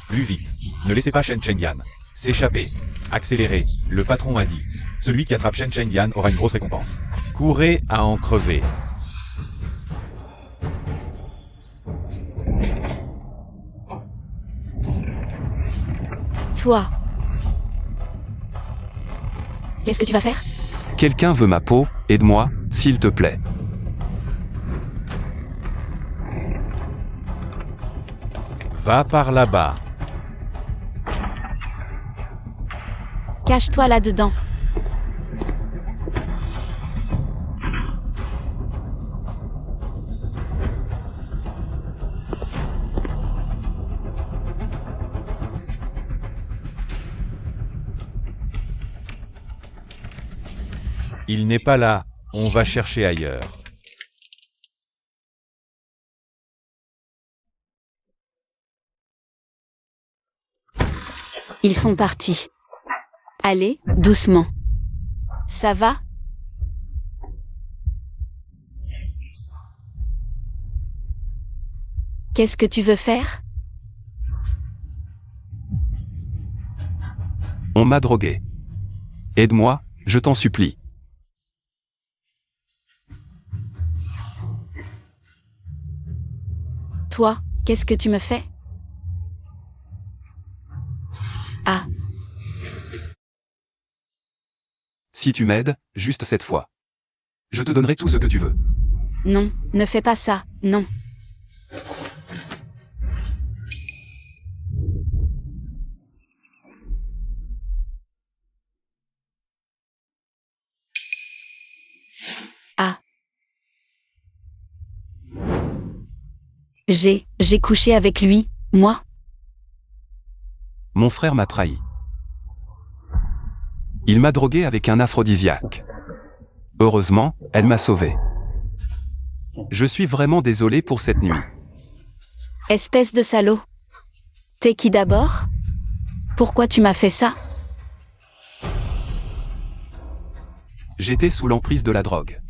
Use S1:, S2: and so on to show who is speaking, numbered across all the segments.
S1: Plus vite. Ne laissez pas Shen Chengyan s'échapper. Accélérez, le patron a dit. Celui qui attrape Shen Chengyan aura une grosse récompense. Courez à en crever.
S2: Toi. Qu'est-ce que tu vas faire?
S3: Quelqu'un veut ma peau, aide-moi, s'il te plaît.
S1: Va par là-bas.
S2: Cache-toi là-dedans.
S1: Il n'est pas là, on va chercher ailleurs.
S2: Ils sont partis. Allez, doucement. Ça va? Qu'est-ce que tu veux faire?
S3: On m'a drogué. Aide-moi, je t'en supplie.
S2: Toi, qu'est-ce que tu me fais? Ah,
S3: Si tu m'aides, juste cette fois. Je te donnerai tout ce que tu veux.
S2: non, ne fais pas ça, non. Ah. J'ai couché avec lui, moi.
S3: Mon frère m'a trahi. Il m'a drogué avec un aphrodisiaque. Heureusement, elle m'a sauvé. Je suis vraiment désolé pour cette nuit.
S2: Espèce de salaud. T'es qui d'abord? Pourquoi tu m'as fait ça?
S3: J'étais sous l'emprise de la drogue.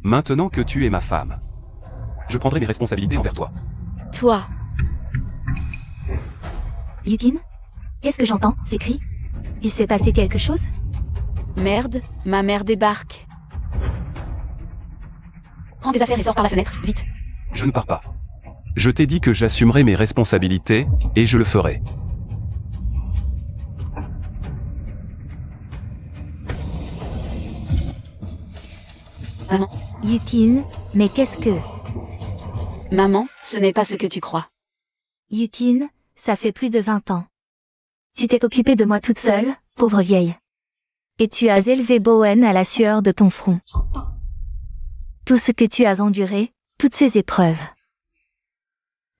S3: Maintenant que tu es ma femme, je prendrai mes responsabilités envers toi.
S2: Toi.
S4: Yukin? Qu'est-ce que j'entends? Ces cris? Il s'est passé quelque chose?
S2: Merde, ma mère débarque.
S4: Prends tes affaires et sors par la fenêtre, vite.
S3: Je ne pars pas. Je t'ai dit que j'assumerai mes responsabilités, et je le ferai.
S4: Maman. Yukin, mais qu'est-ce que...
S2: Maman, ce n'est pas ce que tu crois.
S4: Yukin, ça fait plus de 20 ans. Tu t'es occupée de moi toute seule, pauvre vieille. Et tu as élevé Bowen à la sueur de ton front. Tout ce que tu as enduré, toutes ces épreuves.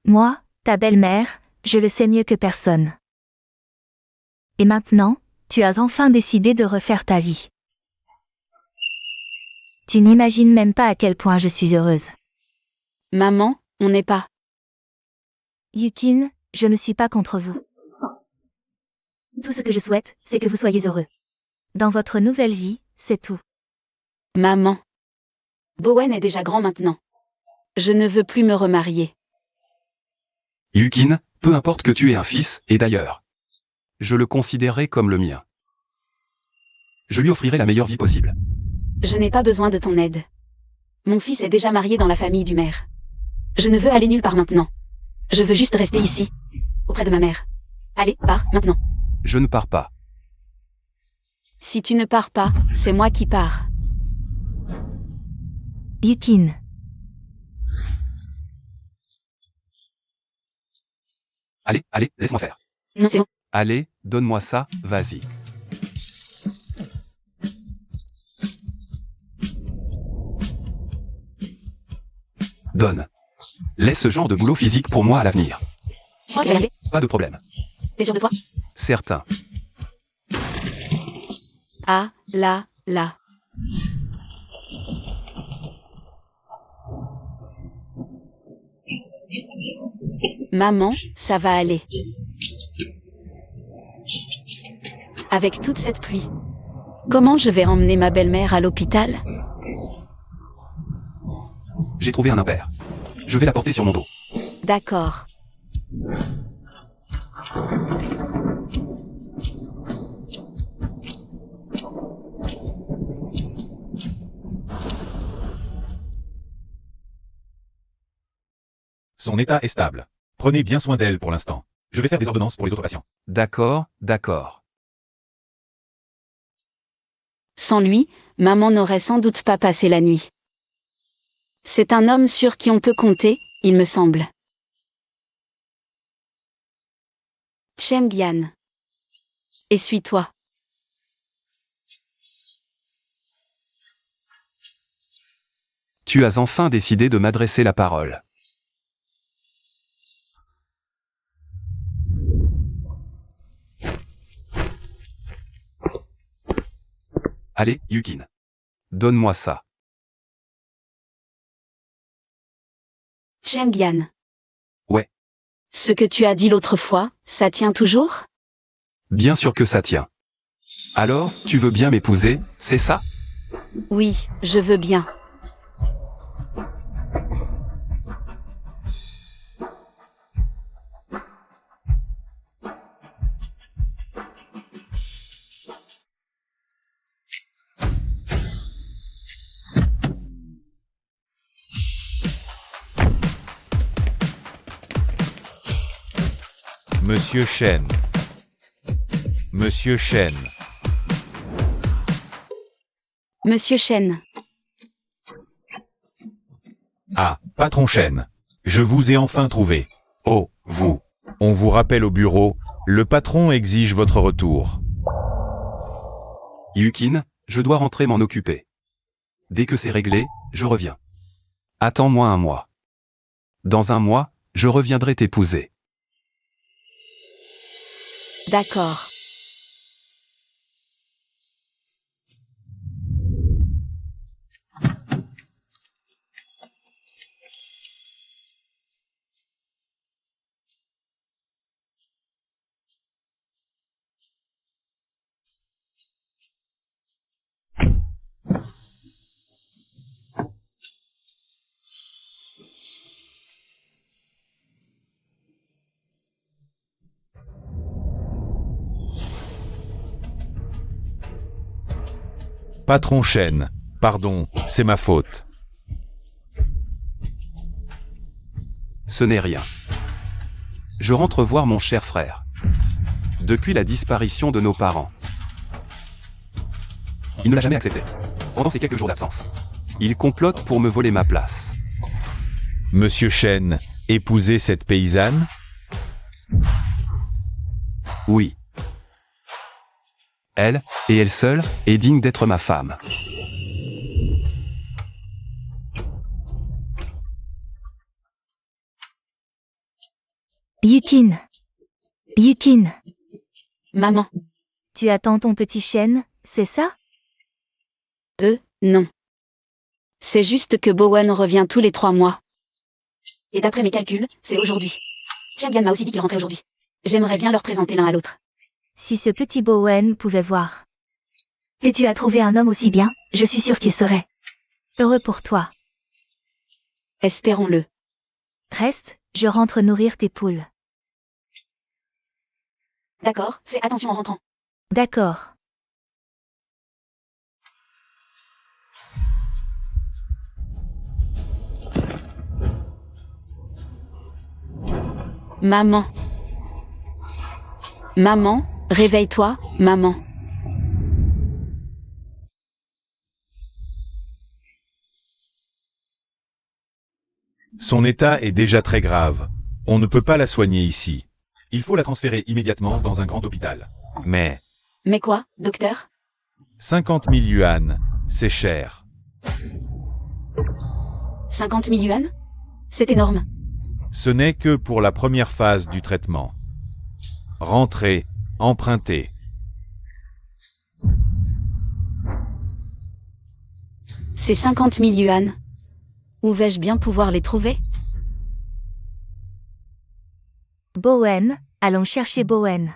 S4: Moi, ta belle-mère, je le sais mieux que personne. Et maintenant, tu as enfin décidé de refaire ta vie. Tu n'imagines même pas à quel point je suis heureuse.
S2: Maman, on n'est pas.
S4: Yukin, je ne suis pas contre vous. Tout ce que je souhaite, c'est que vous soyez heureux. Dans votre nouvelle vie, c'est tout.
S2: Maman. Bowen est déjà grand maintenant. Je ne veux plus me remarier.
S3: Yukin, peu importe que tu aies un fils, et d'ailleurs, je le considérerai comme le mien. Je lui offrirai la meilleure vie possible.
S2: Je n'ai pas besoin de ton aide. Mon fils est déjà marié dans la famille du maire. Je ne veux aller nulle part maintenant. Je veux juste rester ici, auprès de ma mère. Allez, pars, maintenant.
S3: Je ne pars pas.
S2: Si tu ne pars pas, c'est moi qui pars.
S4: Yukin.
S3: Allez, laisse-moi faire.
S2: Non, c'est bon.
S3: Allez, donne-moi ça, vas-y. Donne. Laisse ce genre de boulot physique pour moi à l'avenir.
S2: Je vais y aller.
S3: Pas de problème.
S2: T'es sûr de toi?
S3: Certain.
S2: Ah, là. Maman, ça va aller. Avec toute cette pluie. Comment je vais emmener ma belle-mère à l'hôpital?
S3: J'ai trouvé un impair. Je vais la porter sur mon dos.
S2: D'accord.
S1: Son état est stable. Prenez bien soin d'elle pour l'instant. Je vais faire des ordonnances pour les autres patients.
S3: D'accord, d'accord.
S2: Sans lui, maman n'aurait sans doute pas passé la nuit. C'est un homme sur qui on peut compter, il me semble. Cheng-Yan. Essuie-toi.
S3: Tu as enfin décidé de m'adresser la parole. Allez, Yukin. Donne-moi ça.
S2: Cheng-Yan.
S3: Ouais.
S2: Ce que tu as dit l'autre fois, ça tient toujours?
S3: Bien sûr que ça tient. Alors, tu veux bien m'épouser, c'est ça?
S2: Oui, je veux bien.
S1: Monsieur Shen. Monsieur Shen.
S2: Monsieur Shen.
S1: Ah, patron Shen. Je vous ai enfin trouvé. Oh, vous. On vous rappelle au bureau, le patron exige votre retour.
S3: Yukin, je dois rentrer m'en occuper. Dès que c'est réglé, je reviens. Attends-moi un mois. Dans un mois, je reviendrai t'épouser.
S2: D'accord.
S1: Patron Shen. Pardon, c'est ma faute.
S3: Ce n'est rien. Je rentre voir mon cher frère. Depuis la disparition de nos parents. Il ne l'a jamais accepté. Pendant ces quelques jours d'absence. Il complote pour me voler ma place.
S1: Monsieur Shen, épousez cette paysanne?
S3: Oui. Elle, et elle seule, est digne d'être ma femme.
S4: Yukin. Yukin.
S2: Maman.
S4: Tu attends ton petit chêne, c'est ça?
S2: Non. C'est juste que Bowen revient tous les 3 mois. Et d'après mes calculs, c'est aujourd'hui. Cheng-Yan m'a aussi dit qu'il rentrait aujourd'hui. J'aimerais bien leur présenter l'un à l'autre.
S4: Si ce petit Bowen pouvait voir que tu as trouvé un homme aussi bien, je suis sûre qu'il serait heureux pour toi.
S2: Espérons-le.
S4: Reste, je rentre nourrir tes poules.
S2: D'accord, fais attention en rentrant.
S4: D'accord.
S2: Maman. Maman, réveille-toi, maman.
S1: Son état est déjà très grave. On ne peut pas la soigner ici. Il faut la transférer immédiatement dans un grand hôpital. Mais
S2: Mais quoi, docteur?
S1: 50 000 yuan, c'est cher.
S2: 50 000 yuan? C'est énorme.
S1: Ce n'est que pour la première phase du traitement. Rentrez, empruntez.
S2: C'est 50 000 yuan. Où vais-je bien pouvoir les trouver?
S4: Bowen, allons chercher Bowen.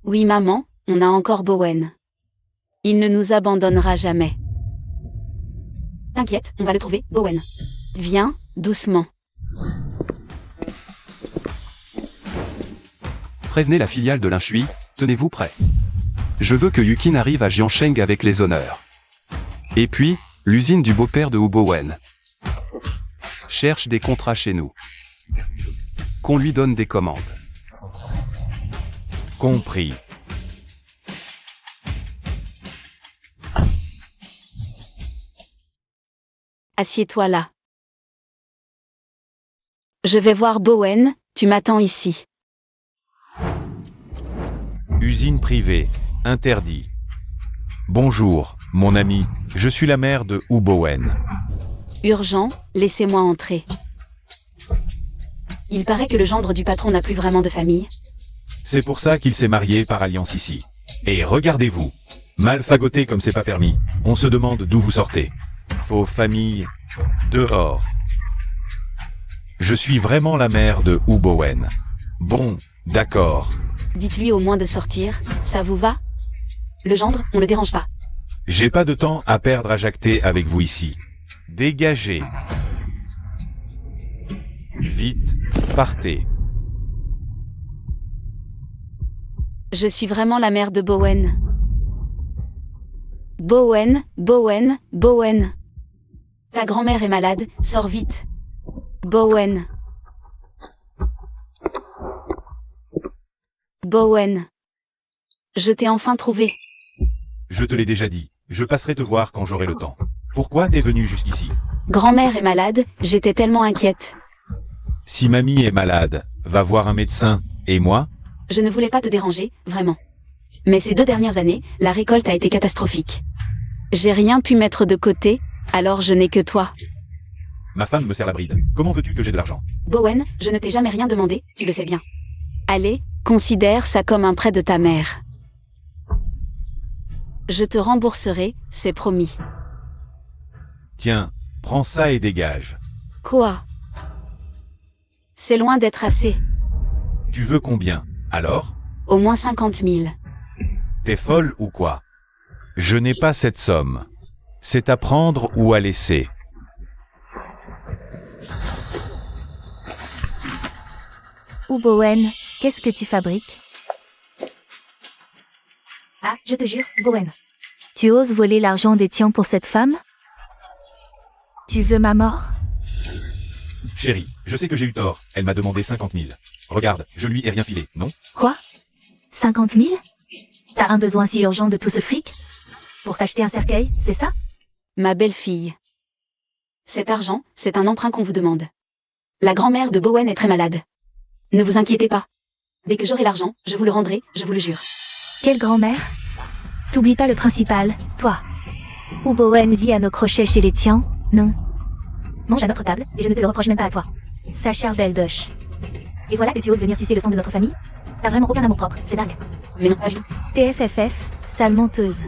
S2: Oui, maman, on a encore Bowen. Il ne nous abandonnera jamais. T'inquiète, on va le trouver, Bowen. Viens, doucement.
S3: Prévenez la filiale de l'Inshui, tenez-vous prêts. Je veux que Yukin arrive à Jiansheng avec les honneurs. Et puis, l'usine du beau-père de Hubowen cherche des contrats chez nous. Qu'on lui donne des commandes.
S1: Compris.
S2: Assieds-toi là. Je vais voir Bowen, tu m'attends ici.
S1: Usine privée. Interdit. Bonjour, mon ami. Je suis la mère de Hubowen.
S2: Urgent, laissez-moi entrer. Il paraît que le gendre du patron n'a plus vraiment de famille.
S1: C'est pour ça qu'il s'est marié par alliance ici. Et regardez-vous. Mal fagoté comme c'est pas permis. On se demande d'où vous sortez. Faux famille. Dehors. Je suis vraiment la mère de Hubowen. Bon, d'accord.
S2: Dites-lui au moins de sortir, ça vous va? Le gendre, on le dérange pas.
S1: J'ai pas de temps à perdre à jacter avec vous ici. Dégagez. Vite, partez.
S2: Je suis vraiment la mère de Bowen. Bowen, Bowen, Bowen. Ta grand-mère est malade, sors vite. Bowen. Bowen. Je t'ai enfin trouvé.
S1: Je te l'ai déjà dit, je passerai te voir quand j'aurai le temps. Pourquoi t'es venu jusqu'ici?
S2: Grand-mère est malade, j'étais tellement inquiète.
S1: Si mamie est malade, va voir un médecin. Et moi?
S2: Je ne voulais pas te déranger, vraiment. Mais ces 2 dernières années, la récolte a été catastrophique. J'ai rien pu mettre de côté, alors je n'ai que toi.
S1: Ma femme me sert la bride. Comment veux-tu que j'ai de l'argent?
S2: Bowen, je ne t'ai jamais rien demandé, tu le sais bien. Allez, considère ça comme un prêt de ta mère. Je te rembourserai, c'est promis.
S1: Tiens, prends ça et dégage.
S2: Quoi? C'est loin d'être assez.
S1: Tu veux combien? Alors?
S2: Au moins 50 000.
S1: T'es folle ou quoi? Je n'ai pas cette somme. C'est à prendre ou à laisser.
S4: Hubowen, qu'est-ce que tu fabriques?
S2: Ah, je te jure, Bowen.
S4: Tu oses voler l'argent des tiens pour cette femme? Tu veux ma mort?
S1: Chérie, je sais que j'ai eu tort. Elle m'a demandé 50 000. Regarde, je lui ai rien filé, non?
S4: Quoi? 50 000? T'as un besoin si urgent de tout ce fric? Pour t'acheter un cercueil, c'est ça?
S2: Ma belle-fille. Cet argent, c'est un emprunt qu'on vous demande. La grand-mère de Bowen est très malade. Ne vous inquiétez pas. Dès que j'aurai l'argent, je vous le rendrai, je vous le jure.
S4: Quelle grand-mère? T'oublies pas le principal, toi. Hubowen vit à nos crochets chez les tiens, non? Mange à notre table, et je ne te le reproche même pas à toi. Sa chère belle doche. Et voilà que tu oses venir sucer le sang de notre famille? T'as vraiment aucun amour propre, c'est dingue.
S2: Mais non, pas du tout.
S4: TFFF, sale menteuse.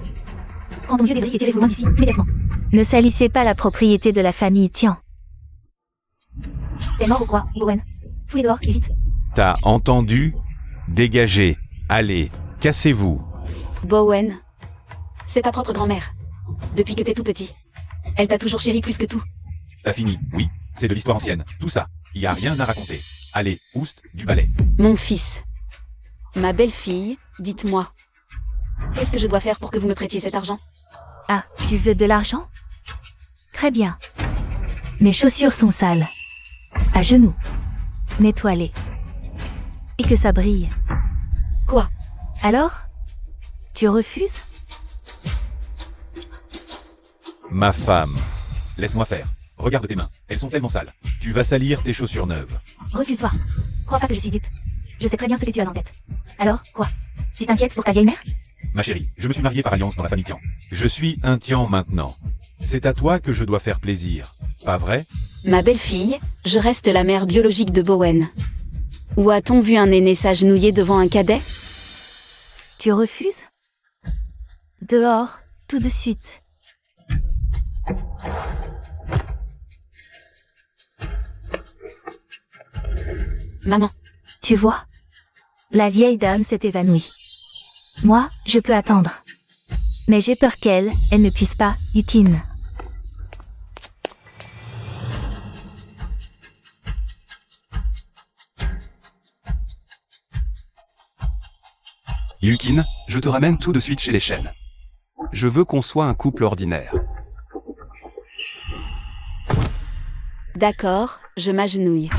S2: Prends ton vieux débris et tirez-vous loin d'ici, immédiatement.
S4: Ne salissez pas la propriété de la famille, tiens.
S2: T'es mort ou quoi, Bowen? Fous-les dehors, et vite.
S1: T'as entendu? Dégagez. Allez, cassez-vous.
S2: Bowen. C'est ta propre grand-mère. Depuis que t'es tout petit. Elle t'a toujours chéri plus que tout.
S1: T'as fini, oui. C'est de l'histoire ancienne. Tout ça. Y a rien à raconter. Allez, oust, du balai.
S2: Mon fils. Ma belle-fille, dites-moi. Qu'est-ce que je dois faire pour que vous me prêtiez cet argent?
S4: Ah, tu veux de l'argent? Très bien. Mes chaussures sont sales. À genoux. Nettoie-les. Et que ça brille.
S2: Quoi?
S4: Alors? Tu refuses?
S1: Ma femme. Laisse-moi faire. Regarde tes mains. Elles sont tellement sales. Tu vas salir tes chaussures neuves.
S2: Recule-toi. Crois pas que je suis dupe. Je sais très bien ce que tu as en tête. Alors, quoi? Tu t'inquiètes pour ta vieille mère?
S1: Ma chérie, je me suis marié par alliance dans la famille Tian. Je suis un Tian maintenant. C'est à toi que je dois faire plaisir. Pas vrai?
S2: Ma belle-fille, je reste la mère biologique de Bowen. Où a-t-on vu un aîné s'agenouiller devant un cadet?
S4: Tu refuses? Dehors, tout de suite.
S2: Maman.
S4: Tu vois? La vieille dame s'est évanouie. Moi, je peux attendre. Mais j'ai peur qu'elle ne puisse pas, Yukin.
S3: Yukin, je te ramène tout de suite chez les Shen. Je veux qu'on soit un couple ordinaire.
S2: D'accord, je m'agenouille.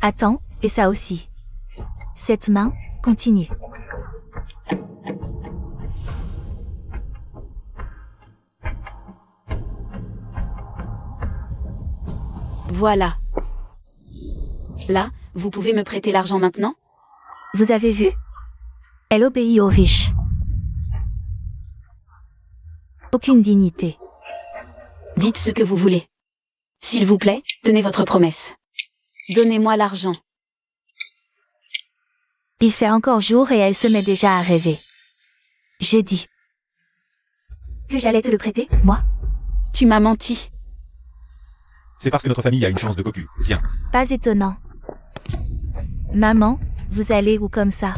S4: Attends, et ça aussi. Cette main, continue.
S2: Voilà. Là, vous pouvez me prêter l'argent maintenant?
S4: Vous avez vu? Elle obéit aux riches. Aucune dignité.
S2: Dites ce que vous voulez. S'il vous plaît, tenez votre promesse. Donnez-moi l'argent.
S4: Il fait encore jour et elle se met déjà à rêver. J'ai dit que j'allais te le prêter, moi?
S2: Tu m'as menti.
S1: C'est parce que notre famille a une chance de cocu. Tiens.
S4: Pas étonnant. Maman, vous allez où comme ça?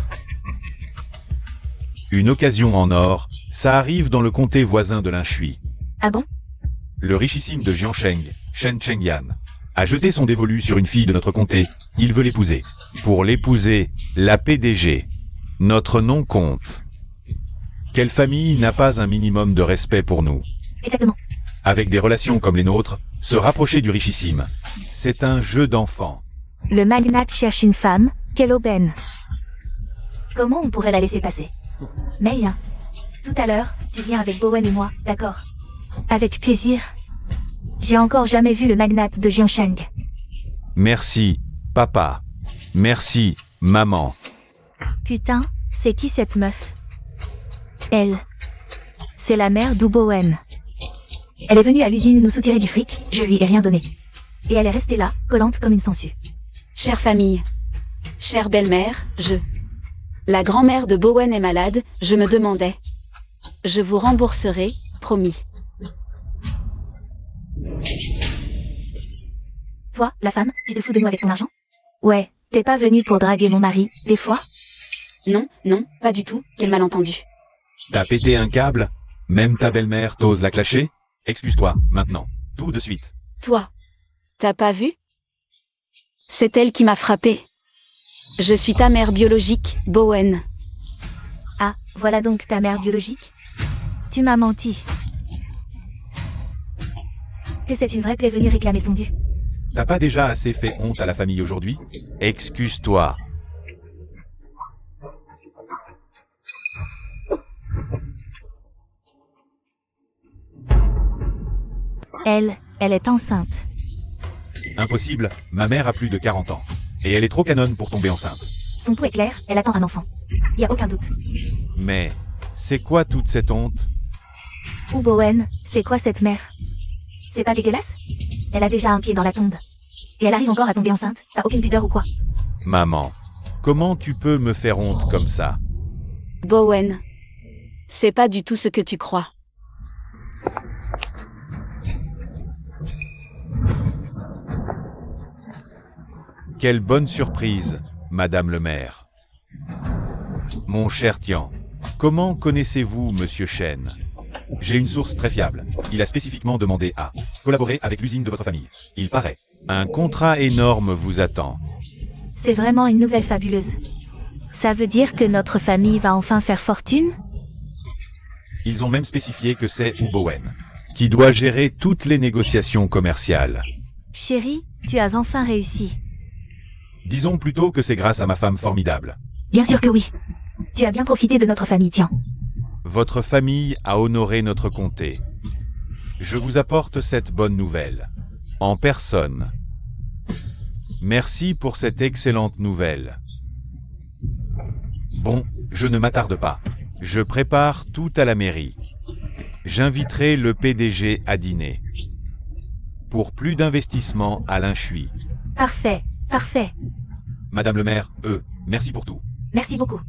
S1: Une occasion en or, ça arrive dans le comté voisin de l'Inshui.
S4: Ah bon?
S1: Le richissime de Jiansheng, Shen Chengyan, a jeté son dévolu sur une fille de notre comté. Il veut l'épouser. Pour l'épouser, la PDG, notre nom compte. Quelle famille n'a pas un minimum de respect pour nous?
S4: Exactement.
S1: Avec des relations comme les nôtres, se rapprocher du richissime, c'est un jeu d'enfant.
S4: Le magnate cherche une femme, quelle aubaine. Comment on pourrait la laisser passer? Mais, tout à l'heure, tu viens avec Bowen et moi, d'accord? Avec plaisir. J'ai encore jamais vu le magnate de Jiansheng.
S1: Merci, papa. Merci, maman.
S4: Putain, c'est qui cette meuf? Elle. C'est la mère d'Ubowen. Elle est venue à l'usine nous soutirer du fric, je lui ai rien donné. Et elle est restée là, collante comme une sangsue.
S2: Chère famille. Chère belle-mère, La grand-mère de Bowen est malade, je me demandais. Je vous rembourserai, promis.
S4: Toi, la femme, tu te fous de moi avec ton argent? Ouais, t'es pas venue pour draguer mon mari, des fois?
S2: Non, non, pas du tout, quel malentendu.
S1: T'as pété un câble? Même ta belle-mère t'ose la clasher? Excuse-toi, maintenant. Tout de suite.
S2: Toi. T'as pas vu? C'est elle qui m'a frappé. Je suis ta mère biologique, Bowen.
S4: Ah, voilà donc ta mère biologique? Tu m'as menti. Que c'est une vraie plaie venue réclamer son dû.
S1: T'as pas déjà assez fait honte à la famille aujourd'hui? Excuse-toi.
S4: Elle est enceinte.
S1: Impossible, ma mère a plus de 40 ans. Et elle est trop canonne pour tomber enceinte.
S4: Son pouls est clair, elle attend un enfant. Y a aucun doute.
S1: Mais, c'est quoi toute cette honte?
S4: Ou Bowen, c'est quoi cette mère? C'est pas dégueulasse? Elle a déjà un pied dans la tombe. Et elle arrive encore à tomber enceinte, t'as aucune pudeur ou quoi?
S1: Maman, comment tu peux me faire honte comme ça?
S2: Bowen. C'est pas du tout ce que tu crois.
S1: Quelle bonne surprise, Madame le maire. Mon cher Tian, comment connaissez-vous Monsieur Shen? J'ai une source très fiable. Il a spécifiquement demandé à collaborer avec l'usine de votre famille. Il paraît. Un contrat énorme vous attend.
S4: C'est vraiment une nouvelle fabuleuse. Ça veut dire que notre famille va enfin faire fortune?
S1: Ils ont même spécifié que c'est Ubowen qui doit gérer toutes les négociations commerciales.
S4: Chérie, tu as enfin réussi.
S1: Disons plutôt que c'est grâce à ma femme formidable.
S4: Bien sûr que oui. Tu as bien profité de notre famille, tiens.
S1: Votre famille a honoré notre comté. Je vous apporte cette bonne nouvelle. En personne. Merci pour cette excellente nouvelle. Bon, je ne m'attarde pas. Je prépare tout à la mairie. J'inviterai le PDG à dîner. Pour plus d'investissement à l'Inshui.
S4: Parfait, parfait.
S1: Madame le maire, merci pour tout.
S4: Merci beaucoup.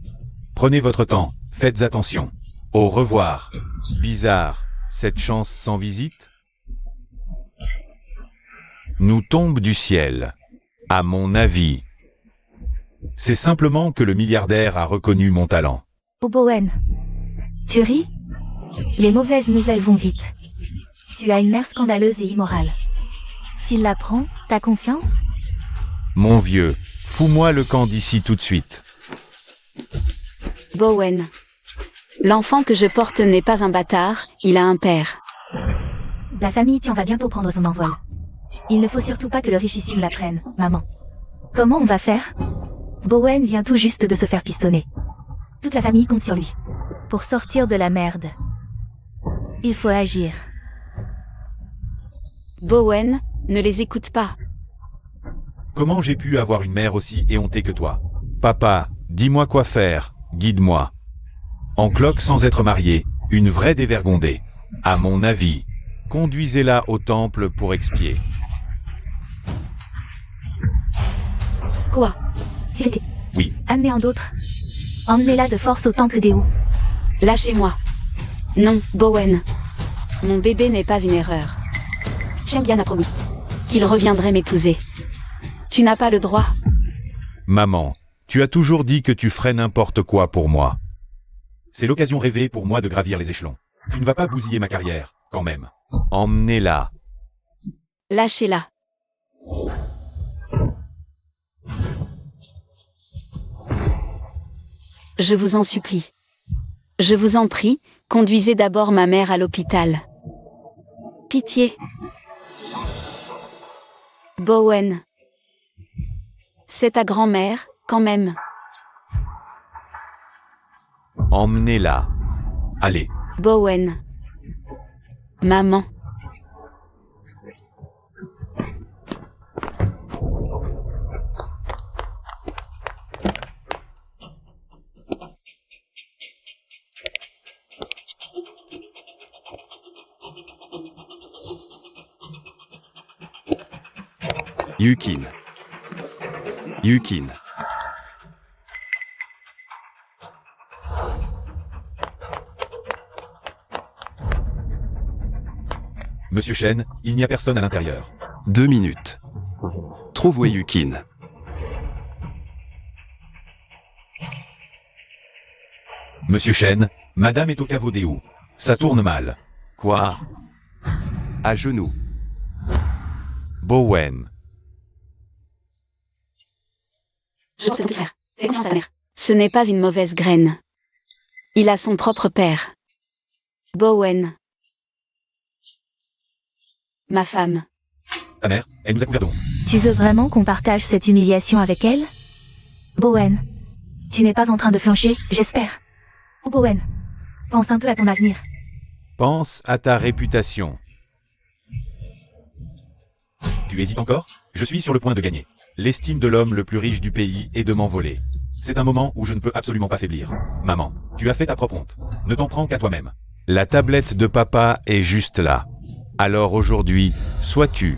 S1: Prenez votre temps, faites attention. Au revoir. Bizarre, cette chance sans visite? Nous tombe du ciel. À mon avis. C'est simplement que le milliardaire a reconnu mon talent.
S4: Bowen. Tu ris? Les mauvaises nouvelles vont vite. Tu as une mère scandaleuse et immorale. S'il l'apprend, t'as confiance?
S1: Mon vieux, fous-moi le camp d'ici tout de suite.
S2: Bowen. L'enfant que je porte n'est pas un bâtard, il a un père.
S4: La famille Tian va bientôt prendre son envol. Il ne faut surtout pas que le richissime la prenne, maman. Comment on va faire? Bowen vient tout juste de se faire pistonner. Toute la famille compte sur lui. Pour sortir de la merde, il faut agir.
S2: Bowen, ne les écoute pas.
S1: Comment j'ai pu avoir une mère aussi éhontée que toi? Papa, dis-moi quoi faire, guide-moi. En cloque sans être mariée, une vraie dévergondée. À mon avis, conduisez-la au temple pour expier.
S4: Quoi? S'il était...
S1: Oui.
S4: Amenez en d'autres. Emmenez-la de force au temple des Wu.
S2: Lâchez-moi. Non, Bowen. Mon bébé n'est pas une erreur. Shengyan a promis qu'il reviendrait m'épouser. Tu n'as pas le droit.
S1: Maman, tu as toujours dit que tu ferais n'importe quoi pour moi. C'est l'occasion rêvée pour moi de gravir les échelons. Tu ne vas pas bousiller ma carrière, quand même. Emmenez-la.
S2: Lâchez-la. Je vous en supplie. Je vous en prie, conduisez d'abord ma mère à l'hôpital. Pitié. Bowen. C'est ta grand-mère, quand même.
S1: Emmenez-la. Allez.
S2: Bowen. Maman.
S3: Yukin. Yukin.
S1: Monsieur Shen, il n'y a personne à l'intérieur.
S3: 2 minutes. Trouve où est Yukin.
S1: Monsieur Shen, madame est au caveau des Wu. Ça tourne mal. Quoi?
S3: À genoux.
S1: Bowen.
S2: Je porte ton petit frère. Fais confiance à ta mère. Ce n'est pas une mauvaise graine. Il a son propre père. Bowen. Ma femme.
S1: Ta mère, elle nous a couvert d'eau.
S4: Tu veux vraiment qu'on partage cette humiliation avec elle? Bowen. Tu n'es pas en train de flancher, j'espère. Oh Bowen. Pense un peu à ton avenir.
S1: Pense à ta réputation. Tu hésites encore? Je suis sur le point de gagner. L'estime de l'homme le plus riche du pays est de m'envoler. C'est un moment où je ne peux absolument pas faiblir. Maman, tu as fait ta propre honte. Ne t'en prends qu'à toi-même. La tablette de papa est juste là. Alors aujourd'hui, soit tu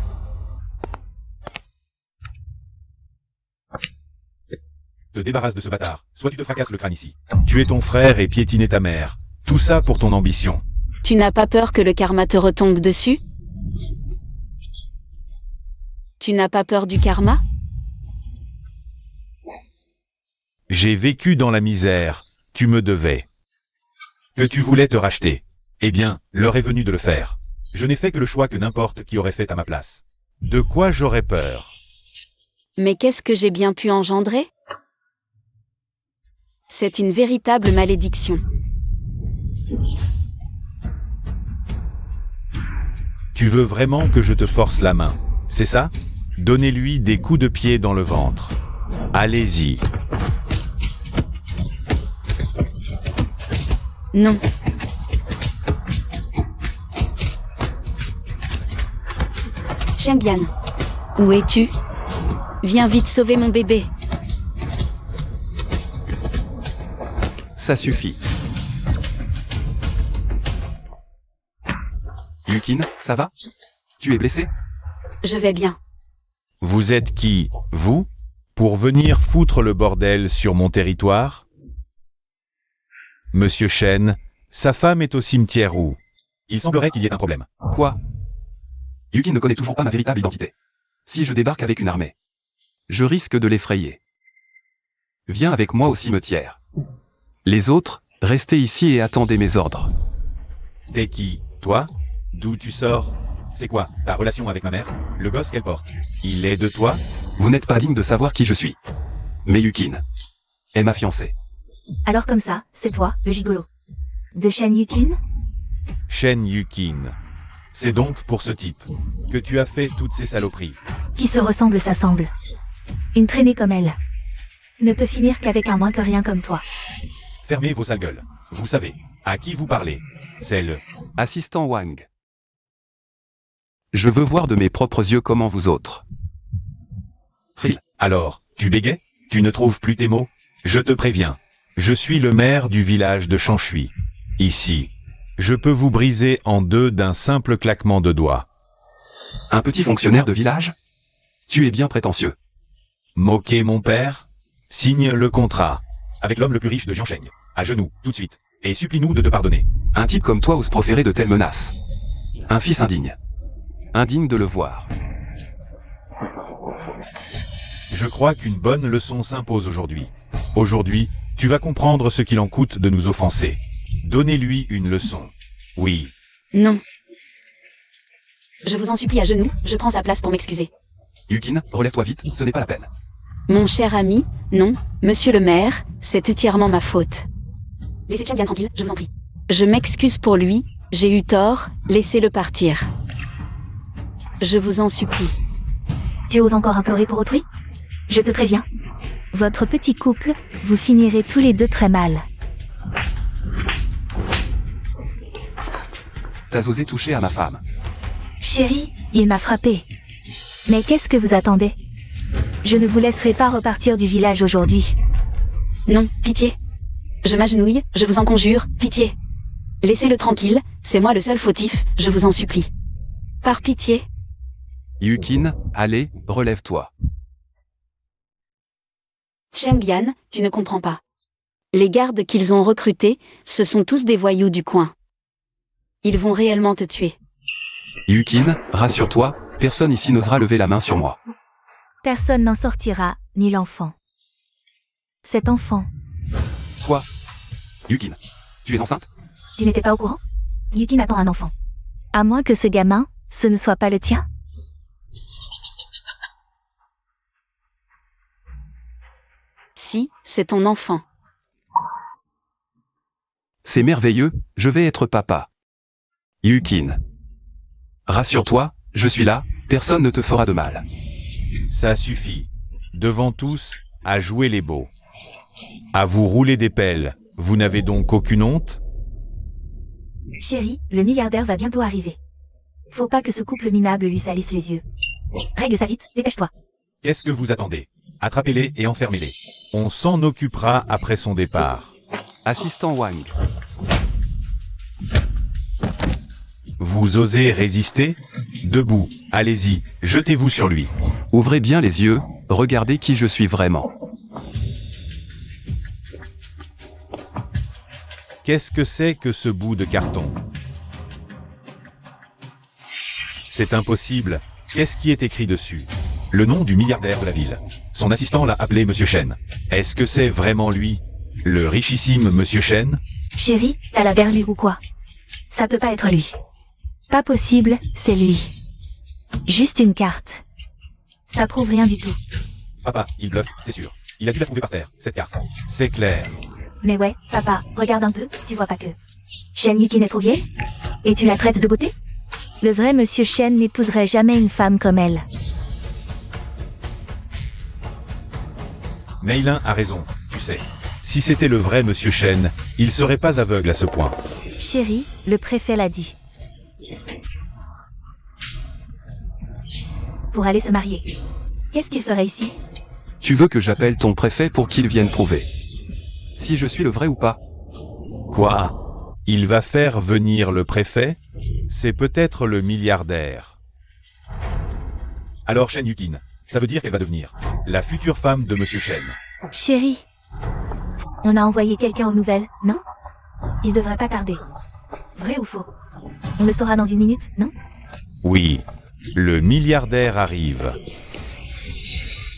S1: te débarrasses de ce bâtard, soit tu te fracasses le crâne ici. Tuer ton frère et piétiner ta mère. Tout ça pour ton ambition.
S2: Tu n'as pas peur que le karma te retombe dessus? Tu n'as pas peur du karma?
S1: J'ai vécu dans la misère, tu me devais. Que tu voulais te racheter. Eh bien, l'heure est venue de le faire. Je n'ai fait que le choix que n'importe qui aurait fait à ma place. De quoi j'aurais peur?
S2: Mais qu'est-ce que j'ai bien pu engendrer? C'est une véritable malédiction.
S1: Tu veux vraiment que je te force la main, c'est ça? Donnez-lui des coups de pied dans le ventre. Allez-y.
S2: Non. Shengyan. Où es-tu? Viens vite sauver mon bébé.
S3: Ça suffit. Yukin, ça va? Tu es blessé?
S2: Je vais bien.
S1: Vous êtes qui, vous? Pour venir foutre le bordel sur mon territoire? Monsieur Shen, sa femme est au cimetière où? Il semblerait qu'il y ait un problème.
S3: Quoi? Yukin ne connaît toujours pas ma véritable identité. Si je débarque avec une armée, je risque de l'effrayer. Viens avec moi au cimetière. Les autres, restez ici et attendez mes ordres.
S1: T'es qui, toi? D'où tu sors? C'est quoi, ta relation avec ma mère? Le gosse qu'elle porte? Il est de toi?
S3: Vous n'êtes pas digne de savoir qui je suis. Mais Yukin est ma fiancée.
S4: Alors comme ça, c'est toi, le gigolo. De Shen Yukin?
S1: Shen Yukin. C'est donc pour ce type que tu as fait toutes ces saloperies.
S4: Qui se ressemble s'assemble. Une traînée comme elle ne peut finir qu'avec un moins que rien comme toi.
S1: Fermez vos sales gueules. Vous savez à qui vous parlez. C'est le
S3: Assistant Wang. Je veux voir de mes propres yeux comment vous autres.
S1: Alors, tu bégais? Tu ne trouves plus tes mots? Je te préviens. Je suis le maire du village de Chanshui. Ici, je peux vous briser en deux d'un simple claquement de doigts.
S3: Un petit fonctionnaire de village? Tu es bien prétentieux.
S1: Moquer mon père? Signe le contrat. Avec l'homme le plus riche de Jiansheng. À genoux, tout de suite. Et supplie-nous de te pardonner.
S3: Un type comme toi ose proférer de telles menaces. Un fils indigne. Indigne de le voir.
S1: Je crois qu'une bonne leçon s'impose aujourd'hui. Aujourd'hui, tu vas comprendre ce qu'il en coûte de nous offenser. Donnez-lui une leçon. Oui.
S2: Non. Je vous en supplie à genoux, je prends sa place pour m'excuser.
S3: Yukin, relève-toi vite, ce n'est pas la peine.
S2: Mon cher ami, non, monsieur le maire, c'est entièrement ma faute. Laissez Chen bien tranquille, je vous en prie. Je m'excuse pour lui, j'ai eu tort, laissez-le partir. Je vous en supplie.
S4: Tu oses encore implorer pour autrui? Je te préviens. Votre petit couple, vous finirez tous les deux très mal.
S3: T'as osé toucher à ma femme.
S4: Chérie, il m'a frappé. Mais qu'est-ce que vous attendez? Je ne vous laisserai pas repartir du village aujourd'hui.
S2: Non, pitié. Je m'agenouille, je vous en conjure, pitié. Laissez-le tranquille, c'est moi le seul fautif, je vous en supplie. Par pitié.
S3: Yukin, allez, relève-toi.
S2: Chengyan, tu ne comprends pas. Les gardes qu'ils ont recrutés, ce sont tous des voyous du coin. Ils vont réellement te tuer.
S3: Yukin, rassure-toi, personne ici n'osera lever la main sur moi.
S4: Personne n'en sortira, ni l'enfant. Cet enfant.
S3: Quoi? Yukin, tu es enceinte?
S4: Tu n'étais pas au courant? Yukin attend un enfant. À moins que ce gamin, ce ne soit pas le tien?
S2: Si, c'est ton enfant.
S3: C'est merveilleux, je vais être papa. Yukin. Rassure-toi, je suis là, personne ne te fera de mal.
S1: Ça suffit. Devant tous, à jouer les beaux. À vous rouler des pelles, vous n'avez donc aucune honte?
S4: Chérie, le milliardaire va bientôt arriver. Faut pas que ce couple minable lui salisse les yeux. Règle ça vite, dépêche-toi.
S1: Qu'est-ce que vous attendez? Attrapez-les et enfermez-les. On s'en occupera après son départ.
S3: Assistant Wang.
S1: Vous osez résister? Debout, allez-y, jetez-vous sur lui.
S3: Ouvrez bien les yeux, regardez qui je suis vraiment.
S1: Qu'est-ce que c'est que ce bout de carton? C'est impossible. Qu'est-ce qui est écrit dessus? Le nom du milliardaire de la ville. Son assistant l'a appelé Monsieur Shen. Est-ce que c'est vraiment lui? Le richissime Monsieur Shen?
S4: Chérie, t'as la berlure ou quoi? Ça peut pas être lui. Pas possible, c'est lui. Juste une carte. Ça prouve rien du tout.
S1: Papa, il bluffe, c'est sûr. Il a dû la trouver par terre, cette carte. C'est clair.
S4: Mais ouais, papa, regarde un peu, tu vois pas que Shen Yukin est trop vieille? Et tu la traites de beauté? Le vrai Monsieur Shen n'épouserait jamais une femme comme elle.
S1: Meilin a raison, tu sais. Si c'était le vrai Monsieur Shen, il serait pas aveugle à ce point.
S4: Chérie, le préfet l'a dit. Pour aller se marier. Qu'est-ce qu'il ferait ici?
S3: Tu veux que j'appelle ton préfet pour qu'il vienne prouver si je suis le vrai ou pas?
S1: Quoi? Il va faire venir le préfet? C'est peut-être le milliardaire. Alors Shen Yukin, ça veut dire qu'elle va devenir la future femme de Monsieur Shen.
S4: Chérie, on a envoyé quelqu'un aux nouvelles, non? Il devrait pas tarder. Vrai ou faux? On le saura dans une minute, non?
S1: Oui, le milliardaire arrive.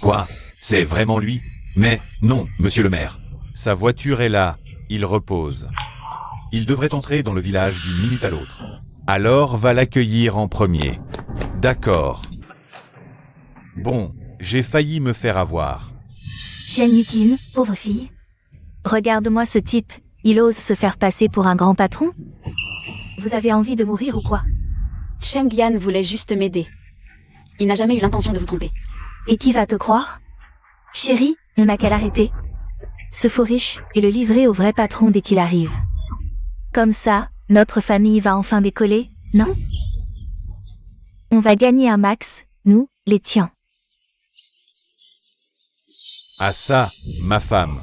S1: Quoi? C'est vraiment lui? Mais non, monsieur le maire. Sa voiture est là, il repose. Il devrait entrer dans le village d'une minute à l'autre. Alors va l'accueillir en premier. D'accord. Bon, j'ai failli me faire avoir.
S4: Shen Yukin, pauvre fille. Regarde-moi ce type, il ose se faire passer pour un grand patron? Vous avez envie de mourir ou quoi?
S2: Cheng Yan voulait juste m'aider. Il n'a jamais eu l'intention de vous tromper.
S4: Et qui va te croire? Chérie, on n'a qu'à l'arrêter. Ce faux riche et le livrer au vrai patron dès qu'il arrive. Comme ça, notre famille va enfin décoller, non? On va gagner un max, nous, les tiens.
S1: Ah ça, ma femme.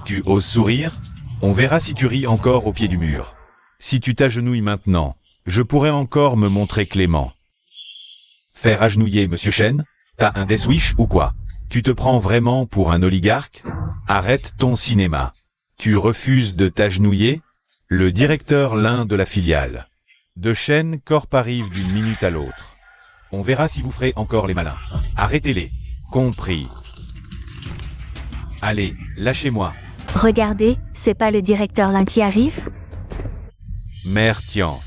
S1: Tu oses sourire? On verra si tu ris encore au pied du mur. Si tu t'agenouilles maintenant, je pourrais encore me montrer clément. Faire agenouiller Monsieur Shen? T'as un death wish ou quoi? Tu te prends vraiment pour un oligarque? Arrête ton cinéma. Tu refuses de t'agenouiller? Le directeur Lin de la filiale de Shen Corp arrive d'une minute à l'autre. On verra si vous ferez encore les malins. Arrêtez-les. Compris. Allez, lâchez-moi.
S4: Regardez, c'est pas le directeur Lin qui arrive?
S1: Mère Tian.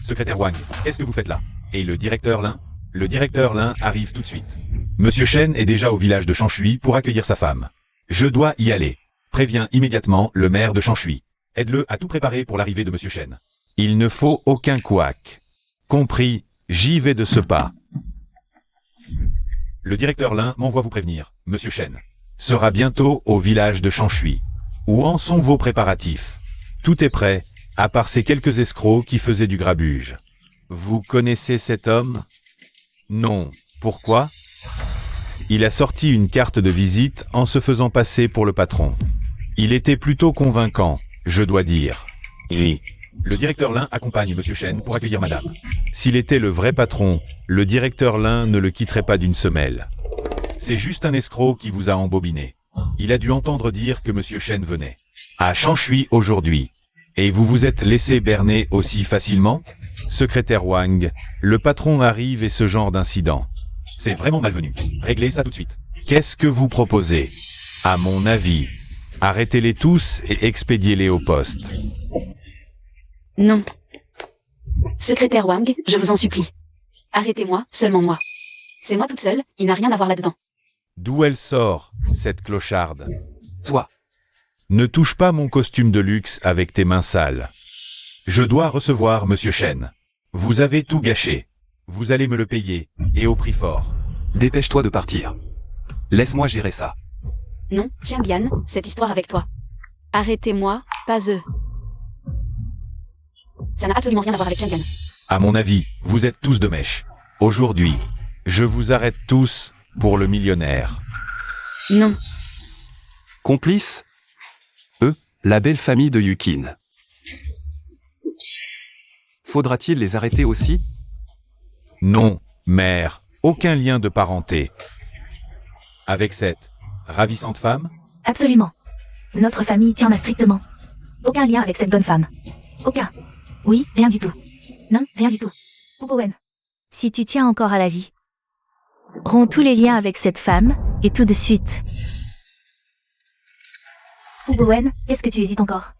S1: Secrétaire Wang, qu'est-ce que vous faites là? Et le directeur Lin? Le directeur Lin arrive tout de suite. Monsieur Shen est déjà au village de Changshui pour accueillir sa femme. Je dois y aller. Préviens immédiatement le maire de Changshui. Aide-le à tout préparer pour l'arrivée de Monsieur Shen. Il ne faut aucun couac. Compris, j'y vais de ce pas. Le directeur Lin m'envoie vous prévenir, Monsieur Shen sera bientôt au village de Changshui. Où en sont vos préparatifs? Tout est prêt, à part ces quelques escrocs qui faisaient du grabuge. Vous connaissez cet homme? Non. Pourquoi? Il a sorti une carte de visite en se faisant passer pour le patron. Il était plutôt convaincant, je dois dire. Oui. Le directeur Lin accompagne Monsieur Shen pour accueillir Madame. S'il était le vrai patron, le directeur Lin ne le quitterait pas d'une semelle. C'est juste un escroc qui vous a embobiné. Il a dû entendre dire que Monsieur Shen venait à Changshui aujourd'hui. Et vous vous êtes laissé berner aussi facilement? Secrétaire Wang, le patron arrive et ce genre d'incident. C'est vraiment malvenu. Réglez ça tout de suite. Qu'est-ce que vous proposez? À mon avis, arrêtez-les tous et expédiez-les au poste.
S2: Non. Secrétaire Wang, je vous en supplie. Arrêtez-moi, seulement moi. C'est moi toute seule, il n'a rien à voir là-dedans.
S1: D'où elle sort, cette clocharde?
S3: Toi.
S1: Ne touche pas mon costume de luxe avec tes mains sales. Je dois recevoir Monsieur Shen. Vous avez tout gâché. Vous allez me le payer, et au prix fort.
S3: Dépêche-toi de partir. Laisse-moi gérer ça.
S2: Non, Cheng Yan, cette histoire avec toi. Arrêtez-moi, pas eux. Ça n'a absolument rien à voir avec Cheng Yan.
S1: À mon avis, vous êtes tous de mèche. Aujourd'hui, je vous arrête tous pour le millionnaire.
S2: Non.
S3: Complice? Eux, la belle famille de Yukin. Faudra-t-il les arrêter aussi?
S1: Non, mère, aucun lien de parenté. Avec cette ravissante femme?
S4: Absolument. Notre famille tient à strictement. Aucun lien avec cette bonne femme. Aucun. Oui, rien du tout. Non, rien du tout. Bowen. Si tu tiens encore à la vie, romps tous les liens avec cette femme, et tout de suite. Bowen, qu'est-ce que tu hésites encore?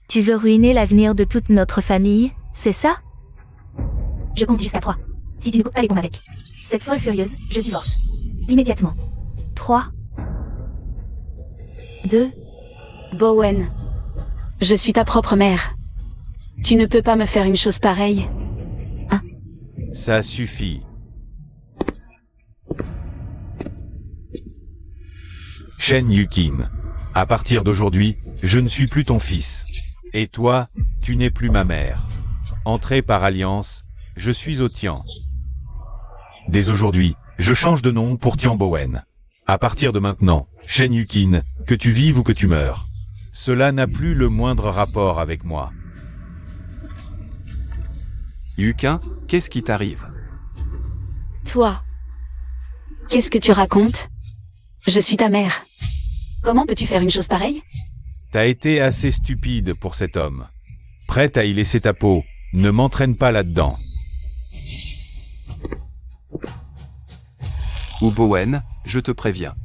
S4: Tu veux ruiner l'avenir de toute notre famille, c'est ça? Je compte jusqu'à 3. Si tu ne coupes pas les bombes avec cette folle furieuse, je divorce. Immédiatement. 3. 2.
S2: Bowen. Je suis ta propre mère. Tu ne peux pas me faire une chose pareille.
S1: Ça suffit. Shen Yukin. À partir d'aujourd'hui, je ne suis plus ton fils. Et toi, tu n'es plus ma mère. Entré par alliance, je suis au Tian. Dès aujourd'hui, je change de nom pour Tian Bowen. À partir de maintenant, Shen Yukin, que tu vives ou que tu meurs. Cela n'a plus le moindre rapport avec moi.
S3: Yukin, qu'est-ce qui t'arrive?
S2: Toi. Qu'est-ce que tu racontes? Je suis ta mère. Comment peux-tu faire une chose pareille?
S1: T'as été assez stupide pour cet homme. Prête à y laisser ta peau, ne m'entraîne pas là-dedans.
S3: Ou Bowen, je te préviens.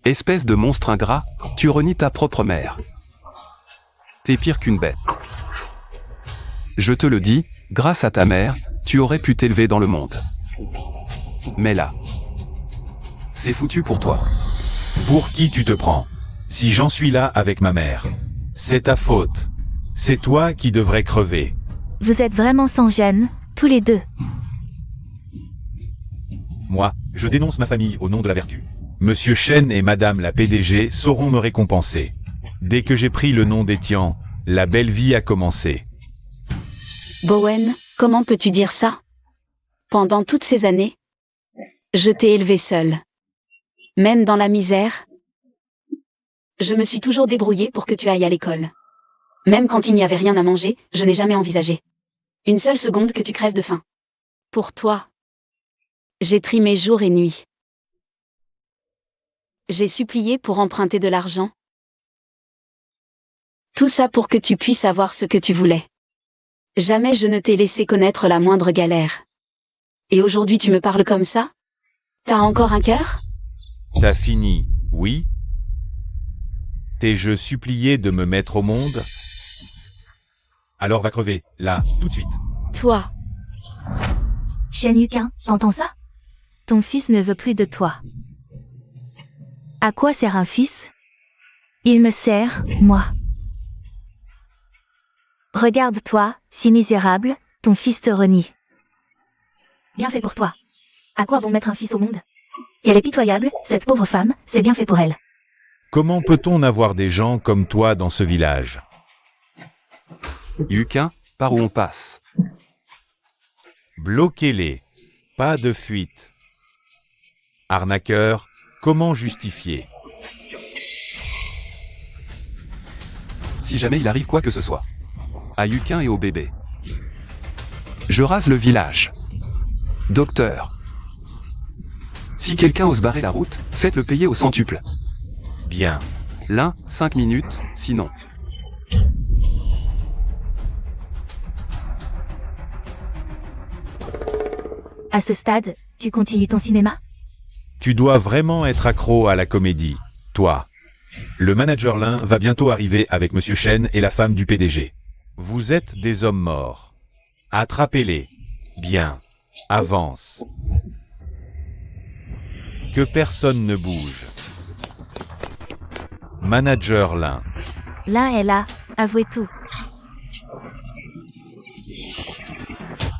S3: Espèce de monstre ingrat, tu renies ta propre mère. T'es pire qu'une bête. Je te le dis, grâce à ta mère, tu aurais pu t'élever dans le monde. Mais là, c'est foutu pour toi.
S1: Pour qui tu te prends? Si j'en suis là avec ma mère, c'est ta faute. C'est toi qui devrais crever.
S4: Vous êtes vraiment sans gêne, tous les deux.
S1: Moi, je dénonce ma famille au nom de la vertu. Monsieur Chen et Madame la PDG sauront me récompenser. Dès que j'ai pris le nom d'Étienne, la belle vie a commencé.
S2: Bowen, comment peux-tu dire ça? Pendant toutes ces années, je t'ai élevé seul. Même dans la misère, je me suis toujours débrouillée pour que tu ailles à l'école. Même quand il n'y avait rien à manger, je n'ai jamais envisagé une seule seconde que tu crèves de faim. Pour toi, j'ai trimé jour et nuit. J'ai supplié pour emprunter de l'argent. Tout ça pour que tu puisses avoir ce que tu voulais. Jamais je ne t'ai laissé connaître la moindre galère. Et aujourd'hui tu me parles comme ça? T'as encore un cœur?
S1: T'as fini, oui? T'es-je supplié de me mettre au monde? Alors va crever, là, tout de suite.
S2: Toi,
S4: Shen Yuqin, t'entends ça? Ton fils ne veut plus de toi. À quoi sert un fils? Il me sert, moi. Regarde-toi, si misérable, ton fils te renie. Bien fait pour toi. À quoi bon mettre un fils au monde? Elle est pitoyable, cette pauvre femme, c'est bien fait pour elle.
S1: Comment peut-on avoir des gens comme toi dans ce village?
S3: Yuqin, par où on passe?
S1: Bloquez-les. Pas de fuite. Arnaqueur, comment justifier?
S3: Si jamais il arrive quoi que ce soit. À Yuqin et au bébé. Je rase le village. Docteur. Si quelqu'un ose barrer la route, faites-le payer au centuple.
S1: Bien.
S3: L'un, 5 minutes, sinon.
S4: À ce stade, tu continues ton cinéma?
S1: Tu dois vraiment être accro à la comédie, toi. Le manager Lin va bientôt arriver avec Monsieur Chen et la femme du PDG. Vous êtes des hommes morts. Attrapez-les. Bien. Avance. Que personne ne bouge. Manager Lin.
S4: L'un est là, avouez tout.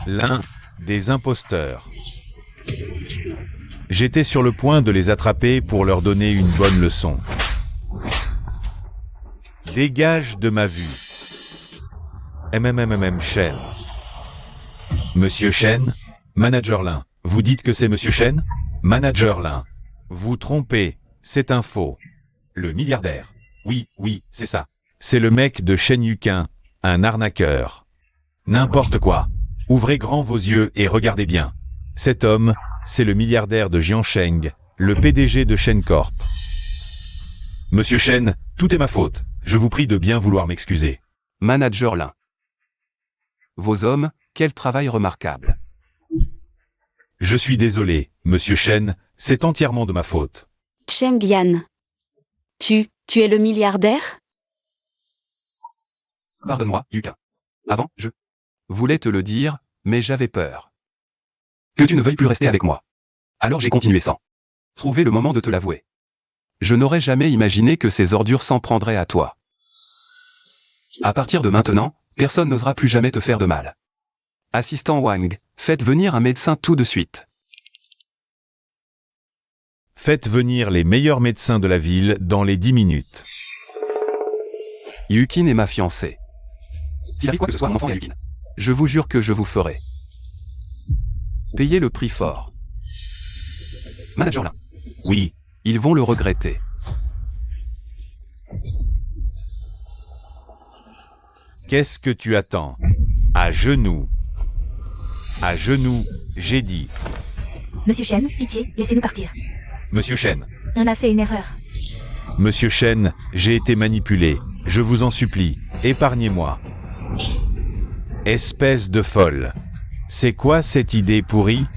S1: L'un des imposteurs. J'étais sur le point de les attraper pour leur donner une bonne leçon. Dégage de ma vue. Chen. Monsieur Chen, Manager Lin. Vous dites que c'est Monsieur Chen? Manager Lin. Vous trompez, c'est un faux. Le milliardaire. Oui, c'est ça. C'est le mec de Shen Yuqin, un arnaqueur. N'importe quoi. Ouvrez grand vos yeux et regardez bien. Cet homme, c'est le milliardaire de Jiansheng, le PDG de Shen Corp. Monsieur Chen, tout est ma faute. Je vous prie de bien vouloir m'excuser.
S3: Manager Lin. Vos hommes, quel travail remarquable.
S1: Je suis désolé, Monsieur Chen, c'est entièrement de ma faute.
S2: Cheng Yan. Tu es le milliardaire?
S3: Pardonne-moi, Yuqin. Avant, je voulais te le dire, mais j'avais peur. Que tu ne veuilles plus rester avec moi. Alors j'ai continué sans trouver le moment de te l'avouer. Je n'aurais jamais imaginé que ces ordures s'en prendraient à toi. À partir de maintenant, personne n'osera plus jamais te faire de mal. Assistant Wang, faites venir un médecin tout de suite.
S1: Faites venir les meilleurs médecins de la ville dans les 10 minutes.
S3: Yuqin est ma fiancée. S'il arrive quoi que ce soit à mon enfant et à Yuqin, je vous jure que je vous ferai payer le prix fort. Manager Lin.
S1: Oui.
S3: Ils vont le regretter.
S1: Qu'est-ce que tu attends? À genoux. À genoux, j'ai dit.
S4: Monsieur Chen, pitié, laissez-nous partir.
S1: Monsieur Chen.
S4: On a fait une erreur.
S1: Monsieur Chen, j'ai été manipulé. Je vous en supplie, épargnez-moi. Espèce de folle. C'est quoi cette idée pourrie?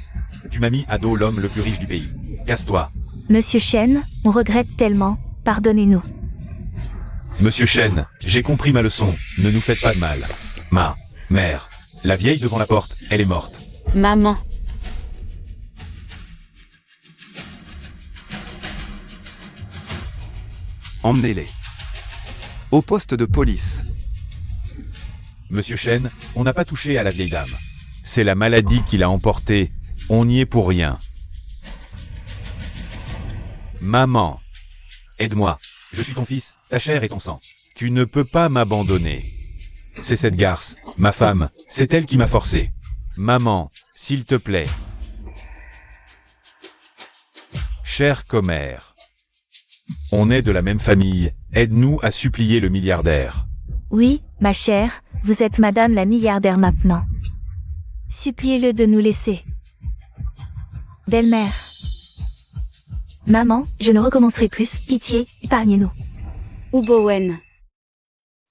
S1: Tu m'as mis à dos l'homme le plus riche du pays. Casse-toi.
S4: Monsieur Chen, on regrette tellement, pardonnez-nous.
S1: Monsieur Chen, j'ai compris ma leçon, ne nous faites pas de mal. Mère. La vieille devant la porte, elle est morte.
S2: Maman.
S3: Emmenez-les. Au poste de police.
S1: Monsieur Chen, on n'a pas touché à la vieille dame. C'est la maladie qui l'a emportée. On n'y est pour rien. Maman. Aide-moi. Je suis ton fils, ta chair et ton sang. Tu ne peux pas m'abandonner. C'est cette garce, ma femme, c'est elle qui m'a forcé. Maman, s'il te plaît. Cher commère. On est de la même famille, aide-nous à supplier le milliardaire.
S4: Oui, ma chère, vous êtes madame la milliardaire maintenant. Suppliez-le de nous laisser. Belle-mère. Maman, je ne recommencerai plus, pitié, épargnez-nous.
S2: Ou Bowen.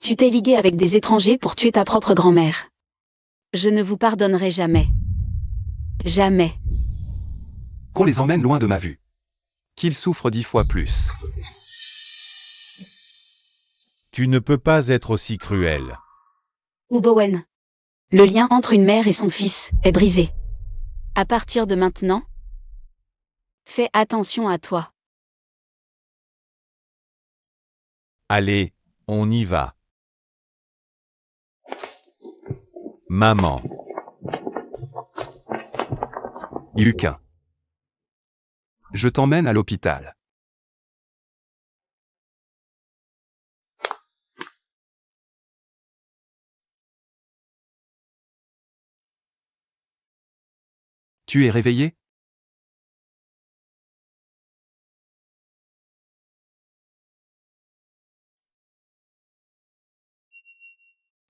S2: Tu t'es ligué avec des étrangers pour tuer ta propre grand-mère. Je ne vous pardonnerai jamais. Jamais.
S3: Qu'on les emmène loin de ma vue. Qu'ils souffrent 10 fois plus.
S1: Tu ne peux pas être aussi cruel.
S2: Ou Bowen. Le lien entre une mère et son fils est brisé. À partir de maintenant, fais attention à toi.
S1: Allez, on y va. Maman.
S3: Yukin. Je t'emmène à l'hôpital. Tu es réveillé?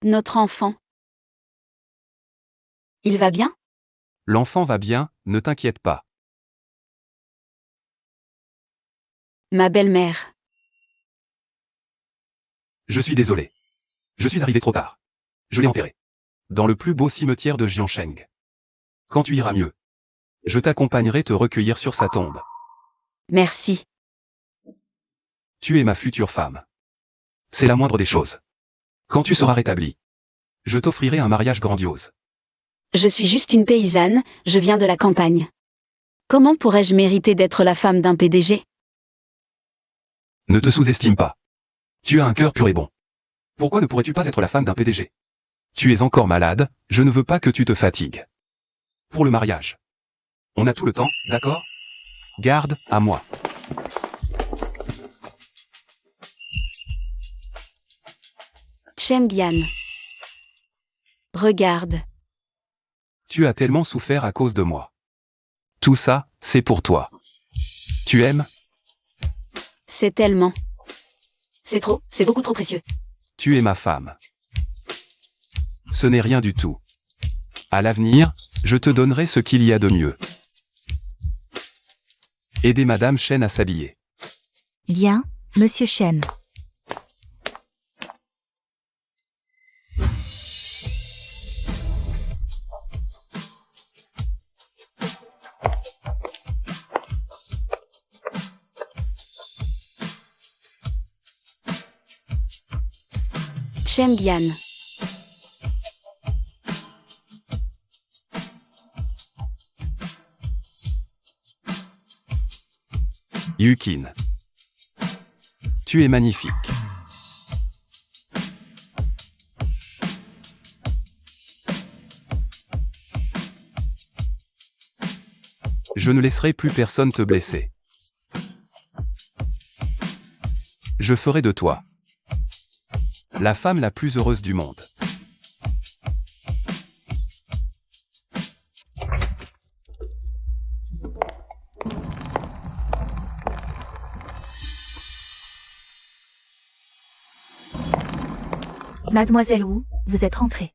S2: Notre enfant. Il va bien?
S3: L'enfant va bien, ne t'inquiète pas.
S2: Ma belle-mère.
S3: Je suis désolé. Je suis arrivé trop tard. Je l'ai enterré. Dans le plus beau cimetière de Jiansheng. Quand tu iras mieux, je t'accompagnerai te recueillir sur sa tombe.
S2: Merci.
S3: Tu es ma future femme. C'est la moindre des choses. Quand tu seras rétabli, je t'offrirai un mariage grandiose.
S2: Je suis juste une paysanne, je viens de la campagne. Comment pourrais-je mériter d'être la femme d'un PDG?
S3: Ne te sous-estime pas. Tu as un cœur pur et bon. Pourquoi ne pourrais-tu pas être la femme d'un PDG? Tu es encore malade, je ne veux pas que tu te fatigues. Pour le mariage. On a tout le temps, d'accord? Garde à moi.
S2: Chengyan. Regarde.
S3: Tu as tellement souffert à cause de moi. Tout ça, c'est pour toi. Tu aimes?
S2: C'est tellement. C'est trop, c'est beaucoup trop précieux.
S3: Tu es ma femme. Ce n'est rien du tout. À l'avenir, je te donnerai ce qu'il y a de mieux. Aidez Madame Chen à s'habiller.
S4: Bien, Monsieur Chen.
S2: Chengyan.
S3: Yukin. Tu es magnifique. Je ne laisserai plus personne te blesser. Je ferai de toi la femme la plus heureuse du monde.
S4: Mademoiselle Wu, vous êtes rentrée.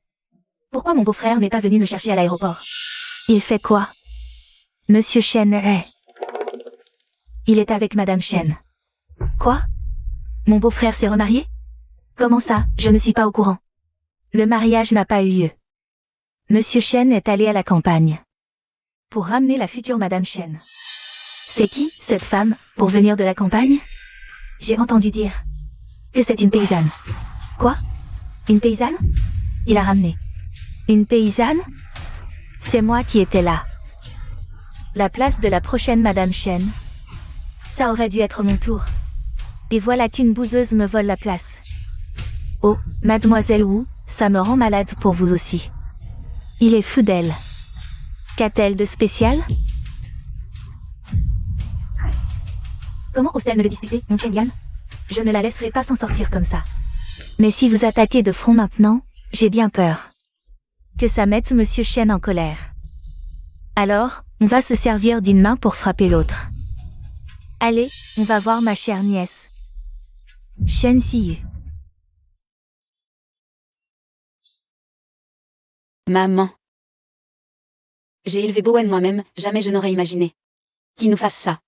S4: Pourquoi mon beau-frère n'est pas venu me chercher à l'aéroport? Il fait quoi? Monsieur Chen est... Il est avec Madame Chen. Quoi? Mon beau-frère s'est remarié? Comment ça, je ne suis pas au courant. Le mariage n'a pas eu lieu. Monsieur Chen est allé à la campagne. Pour ramener la future Madame Chen. C'est qui, cette femme, pour venir de la campagne? J'ai entendu dire que c'est une paysanne. Quoi? Une paysanne? Il a ramené Une paysanne? C'est moi qui étais là. La place de la prochaine Madame Chen. Ça aurait dû être mon tour. Et voilà qu'une bouseuse me vole la place. Oh, Mademoiselle Wu, ça me rend malade pour vous aussi. Il est fou d'elle. Qu'a-t-elle de spécial? Comment ose-t-elle me le disputer, mon Chen Yan? Je ne la laisserai pas s'en sortir comme ça. Mais si vous attaquez de front maintenant, j'ai bien peur que ça mette Monsieur Chen en colère. Alors, on va se servir d'une main pour frapper l'autre. Allez, on va voir ma chère nièce. Chen Siyu.
S2: Maman. J'ai élevé Bowen moi-même, jamais je n'aurais imaginé qu'il nous fasse ça.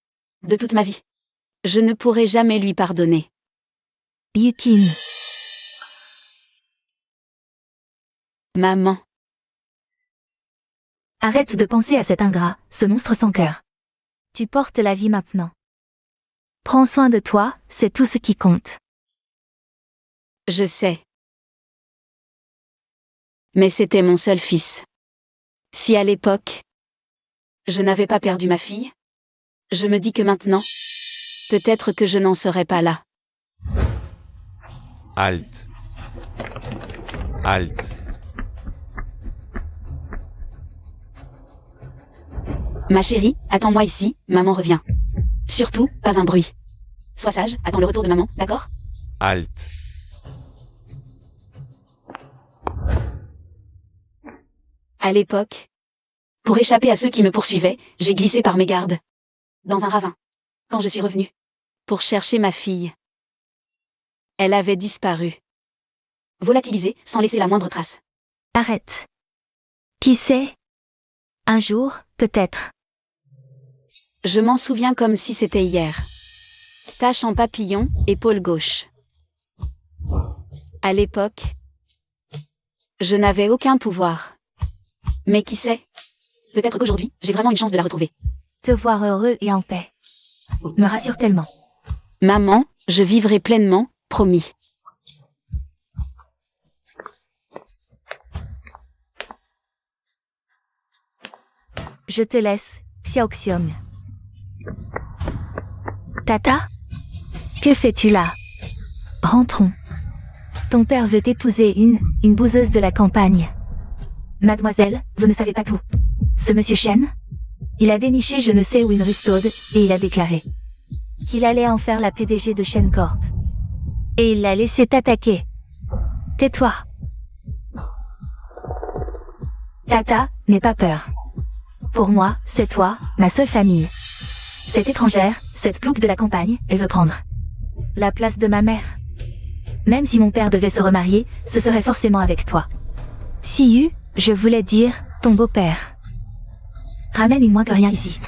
S2: De toute ma vie. Je ne pourrai jamais lui pardonner.
S4: Yukin.
S2: Maman.
S4: Arrête de penser à cet ingrat, ce monstre sans cœur. Tu portes la vie maintenant. Prends soin de toi, c'est tout ce qui compte.
S2: Je sais. Mais c'était mon seul fils. Si à l'époque, je n'avais pas perdu ma fille, je me dis que maintenant, peut-être que je n'en serais pas là.
S1: Halte. Halte.
S2: Ma chérie, attends-moi ici, maman revient. Surtout, pas un bruit. Sois sage, attends le retour de maman, d'accord?
S1: Halte.
S2: À l'époque, pour échapper à ceux qui me poursuivaient, j'ai glissé par mes gardes. Dans un ravin. Quand je suis revenue. Pour chercher ma fille. Elle avait disparu. Volatilisée, sans laisser la moindre trace.
S4: Arrête. Qui sait? Un jour, peut-être.
S2: Je m'en souviens comme si c'était hier. Tache en papillon, épaule gauche. À l'époque, je n'avais aucun pouvoir. Mais qui sait? Peut-être qu'aujourd'hui, j'ai vraiment une chance de la retrouver.
S4: Te voir heureux et en paix me rassure tellement.
S2: Maman, je vivrai pleinement, promis.
S4: Je te laisse, Xiaoxiong. Tata? Que fais-tu là? Rentrons. Ton père veut épouser une bouseuse de la campagne. Mademoiselle, vous ne savez pas tout. Ce monsieur Chen? Il a déniché je ne sais où une rustaude, et il a déclaré qu'il allait en faire la PDG de Shen Corp. Et il l'a laissé t'attaquer. Tais-toi. Tata, n'aie pas peur. Pour moi, c'est toi, ma seule famille. Cette étrangère, cette plouque de la campagne, elle veut prendre la place de ma mère. Même si mon père devait se remarier, ce serait forcément avec toi. Siyu, je voulais dire, ton beau-père. Ramène une moins que rien ici.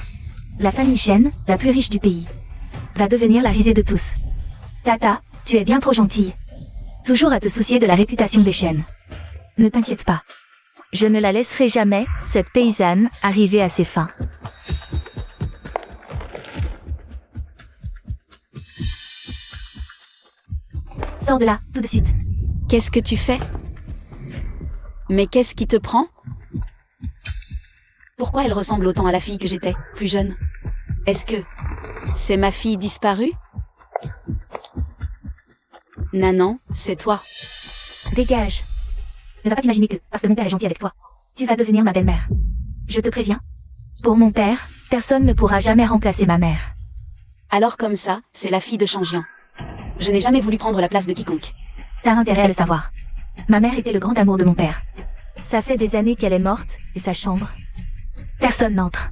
S4: La famille Chen, la plus riche du pays, va devenir la risée de tous. Tata, tu es bien trop gentille. Toujours à te soucier de la réputation des Chen. Ne t'inquiète pas. Je ne la laisserai jamais, cette paysanne, arriver à ses fins. Sors de là, tout de suite.
S2: Qu'est-ce que tu fais? Mais qu'est-ce qui te prend? Pourquoi elle ressemble autant à la fille que j'étais, plus jeune? Est-ce que c'est ma fille disparue? Nanan, c'est toi.
S4: Dégage. Ne va pas t'imaginer que, parce que mon père est gentil avec toi, tu vas devenir ma belle-mère. Je te préviens. Pour mon père, personne ne pourra jamais remplacer ma mère.
S2: Alors comme ça, c'est la fille de Changjian. Je n'ai jamais voulu prendre la place de quiconque.
S4: T'as intérêt à le savoir. Ma mère était le grand amour de mon père. Ça fait des années qu'elle est morte, et sa chambre. Personne n'entre.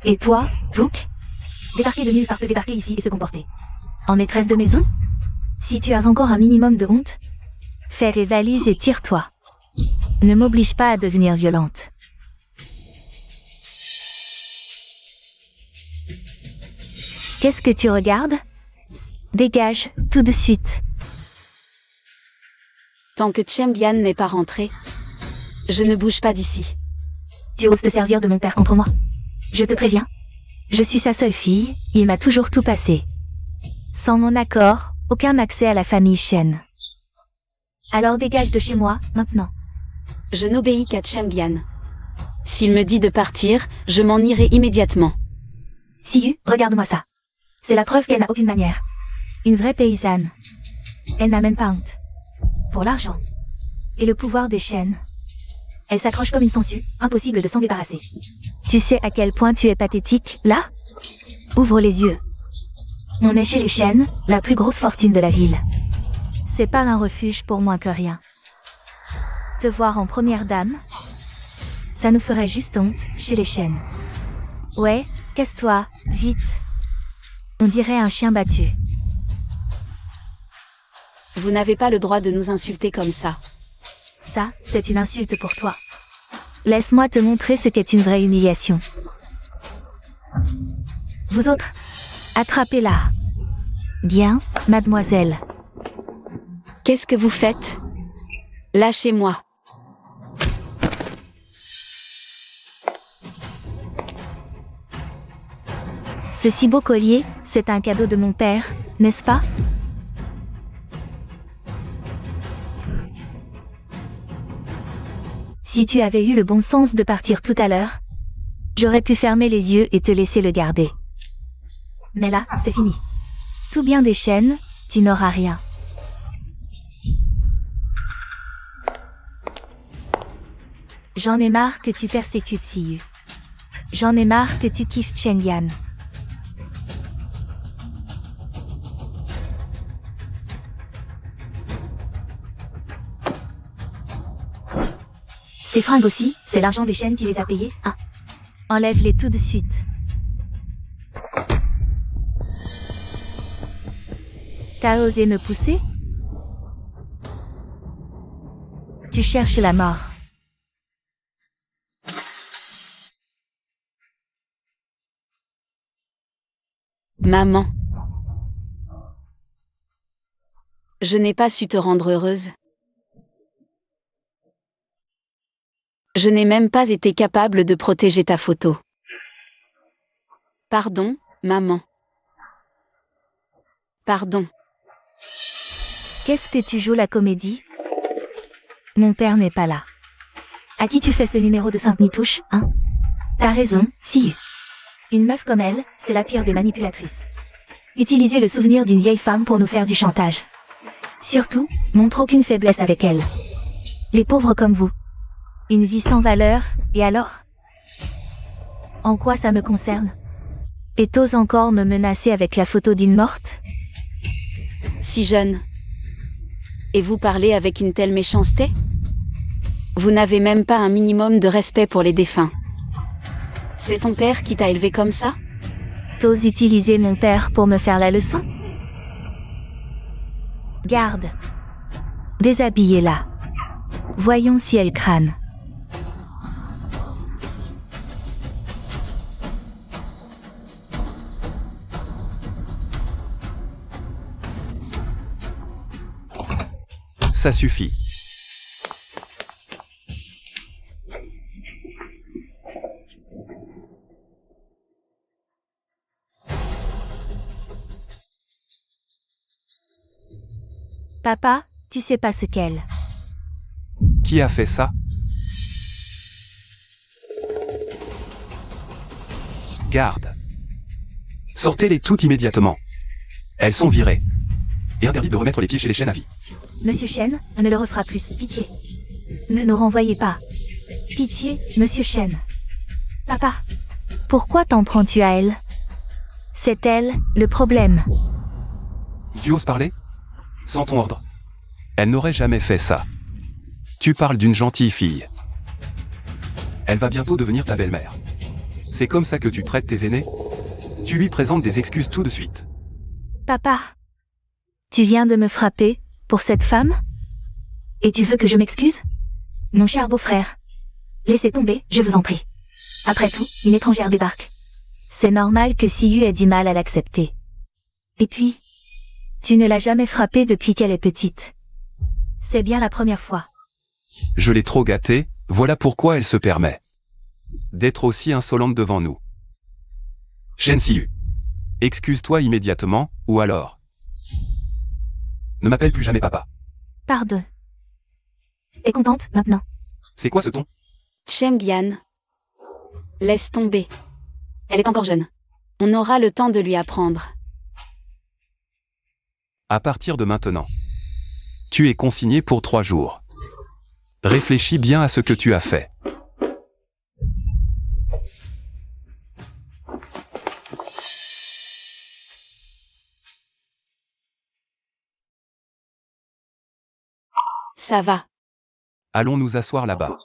S4: Et toi, Vlouk? Débarquer de nulle part peut débarquer ici et se comporter en maîtresse de maison? Si tu as encore un minimum de honte, fais les valises et tire-toi. Ne m'oblige pas à devenir violente. Qu'est-ce que tu regardes? Dégage, tout de suite.
S2: Tant que Chengyan n'est pas rentré, je ne bouge pas d'ici.
S4: Tu oses te servir de mon père contre moi? Je te préviens. Je suis sa seule fille, il m'a toujours tout passé. Sans mon accord, aucun accès à la famille Chen. Alors dégage de chez moi, maintenant.
S2: Je n'obéis qu'à Chengyan. S'il me dit de partir, je m'en irai immédiatement.
S4: Siyu, regarde-moi ça. C'est la preuve qu'elle n'a aucune manière. Une vraie paysanne. Elle n'a même pas honte. Pour l'argent. Et le pouvoir des chaînes. Elle s'accroche comme une sangsue, impossible de s'en débarrasser. Tu sais à quel point tu es pathétique, là? Ouvre les yeux. On est chez les chaînes, la plus grosse fortune de la ville. C'est pas un refuge pour moins que rien. Te voir en première dame, ça nous ferait juste honte, chez les chaînes. Ouais, casse-toi, vite. On dirait un chien battu.
S2: Vous n'avez pas le droit de nous insulter comme ça.
S4: Ça, c'est une insulte pour toi. Laisse-moi te montrer ce qu'est une vraie humiliation. Vous autres, attrapez-la. Bien, mademoiselle.
S2: Qu'est-ce que vous faites? Lâchez-moi.
S4: Ce si beau collier, c'est un cadeau de mon père, n'est-ce pas? Si tu avais eu le bon sens de partir tout à l'heure, j'aurais pu fermer les yeux et te laisser le garder. Mais là, c'est fini. Tout bien des chaînes, tu n'auras rien. J'en ai marre que tu persécutes Siyu. J'en ai marre que tu kiffes Chengyan. Ces fringues aussi, c'est l'argent des chaînes qui les a payées, hein? Enlève-les tout de suite. T'as osé me pousser? Tu cherches la mort.
S2: Maman. Je n'ai pas su te rendre heureuse. Je n'ai même pas été capable de protéger ta photo. Pardon, maman. Pardon.
S4: Qu'est-ce que tu joues la comédie? Mon père n'est pas là. À qui tu fais ce numéro de Sainte-Nitouche, hein? T'as raison, si. Une meuf comme elle, c'est la pire des manipulatrices. Utiliser le souvenir d'une vieille femme pour nous faire du chantage. Surtout, montre aucune faiblesse avec elle. Les pauvres comme vous. Une vie sans valeur, et alors? En quoi ça me concerne? Et t'oses encore me menacer avec la photo d'une morte?
S2: Si jeune. Et vous parlez avec une telle méchanceté? Vous n'avez même pas un minimum de respect pour les défunts. C'est ton père qui t'a élevé comme ça?
S4: T'oses utiliser mon père pour me faire la leçon? Garde. Déshabillez-la. Voyons si elle crâne.
S3: Ça suffit.
S4: Papa, tu sais pas ce qu'elle.
S3: Qui a fait ça? Garde. Sortez-les toutes immédiatement. Elles sont virées. Et interdites de remettre les pieds chez les chaînes à vie.
S4: Monsieur Chen, on ne le refera plus, pitié. Ne nous renvoyez pas. Pitié, Monsieur Chen. Papa, pourquoi t'en prends-tu à elle? C'est elle, le problème.
S3: Tu oses parler? Sans ton ordre. Elle n'aurait jamais fait ça. Tu parles d'une gentille fille. Elle va bientôt devenir ta belle-mère. C'est comme ça que tu traites tes aînés? Tu lui présentes des excuses tout de suite.
S4: Papa, tu viens de me frapper, pour cette femme? Et tu veux que je m'excuse? Mon cher beau-frère. Laissez tomber, je vous en prie. Après tout, une étrangère débarque. C'est normal que Siyu ait du mal à l'accepter. Et puis, tu ne l'as jamais frappée depuis qu'elle est petite. C'est bien la première fois.
S3: Je l'ai trop gâtée, voilà pourquoi elle se permet d'être aussi insolente devant nous. Shen Siyu. Excuse-toi immédiatement, ou alors ne m'appelle plus jamais papa.
S4: Pardon. T'es contente, maintenant?
S3: C'est quoi ce ton?
S2: Chengyan. Laisse tomber. Elle est encore jeune. On aura le temps de lui apprendre.
S3: À partir de maintenant, tu es consigné pour 3 jours. Réfléchis bien à ce que tu as fait.
S2: Ça va.
S3: Allons nous asseoir là-bas.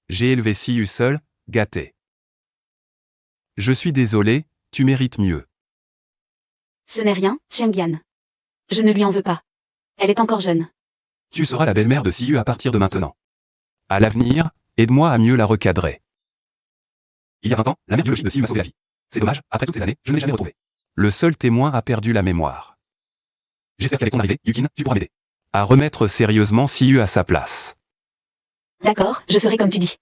S3: J'ai élevé Siyu seul, gâté. Je suis désolé, tu mérites mieux.
S2: Ce n'est rien, Chengyan. Je ne lui en veux pas. Elle est encore jeune.
S3: Tu seras la belle-mère de Siyu à partir de maintenant. À l'avenir, aide-moi à mieux la recadrer. Il y a 20 ans, la mère biologique de Siyu m'a sauvé la vie. C'est dommage, après toutes ces années, je ne l'ai jamais retrouvée. Le seul témoin a perdu la mémoire. J'espère qu'avec ton arrivée, Yukin, tu pourras m'aider. À remettre sérieusement Siyu à sa place.
S2: D'accord, je ferai comme tu dis.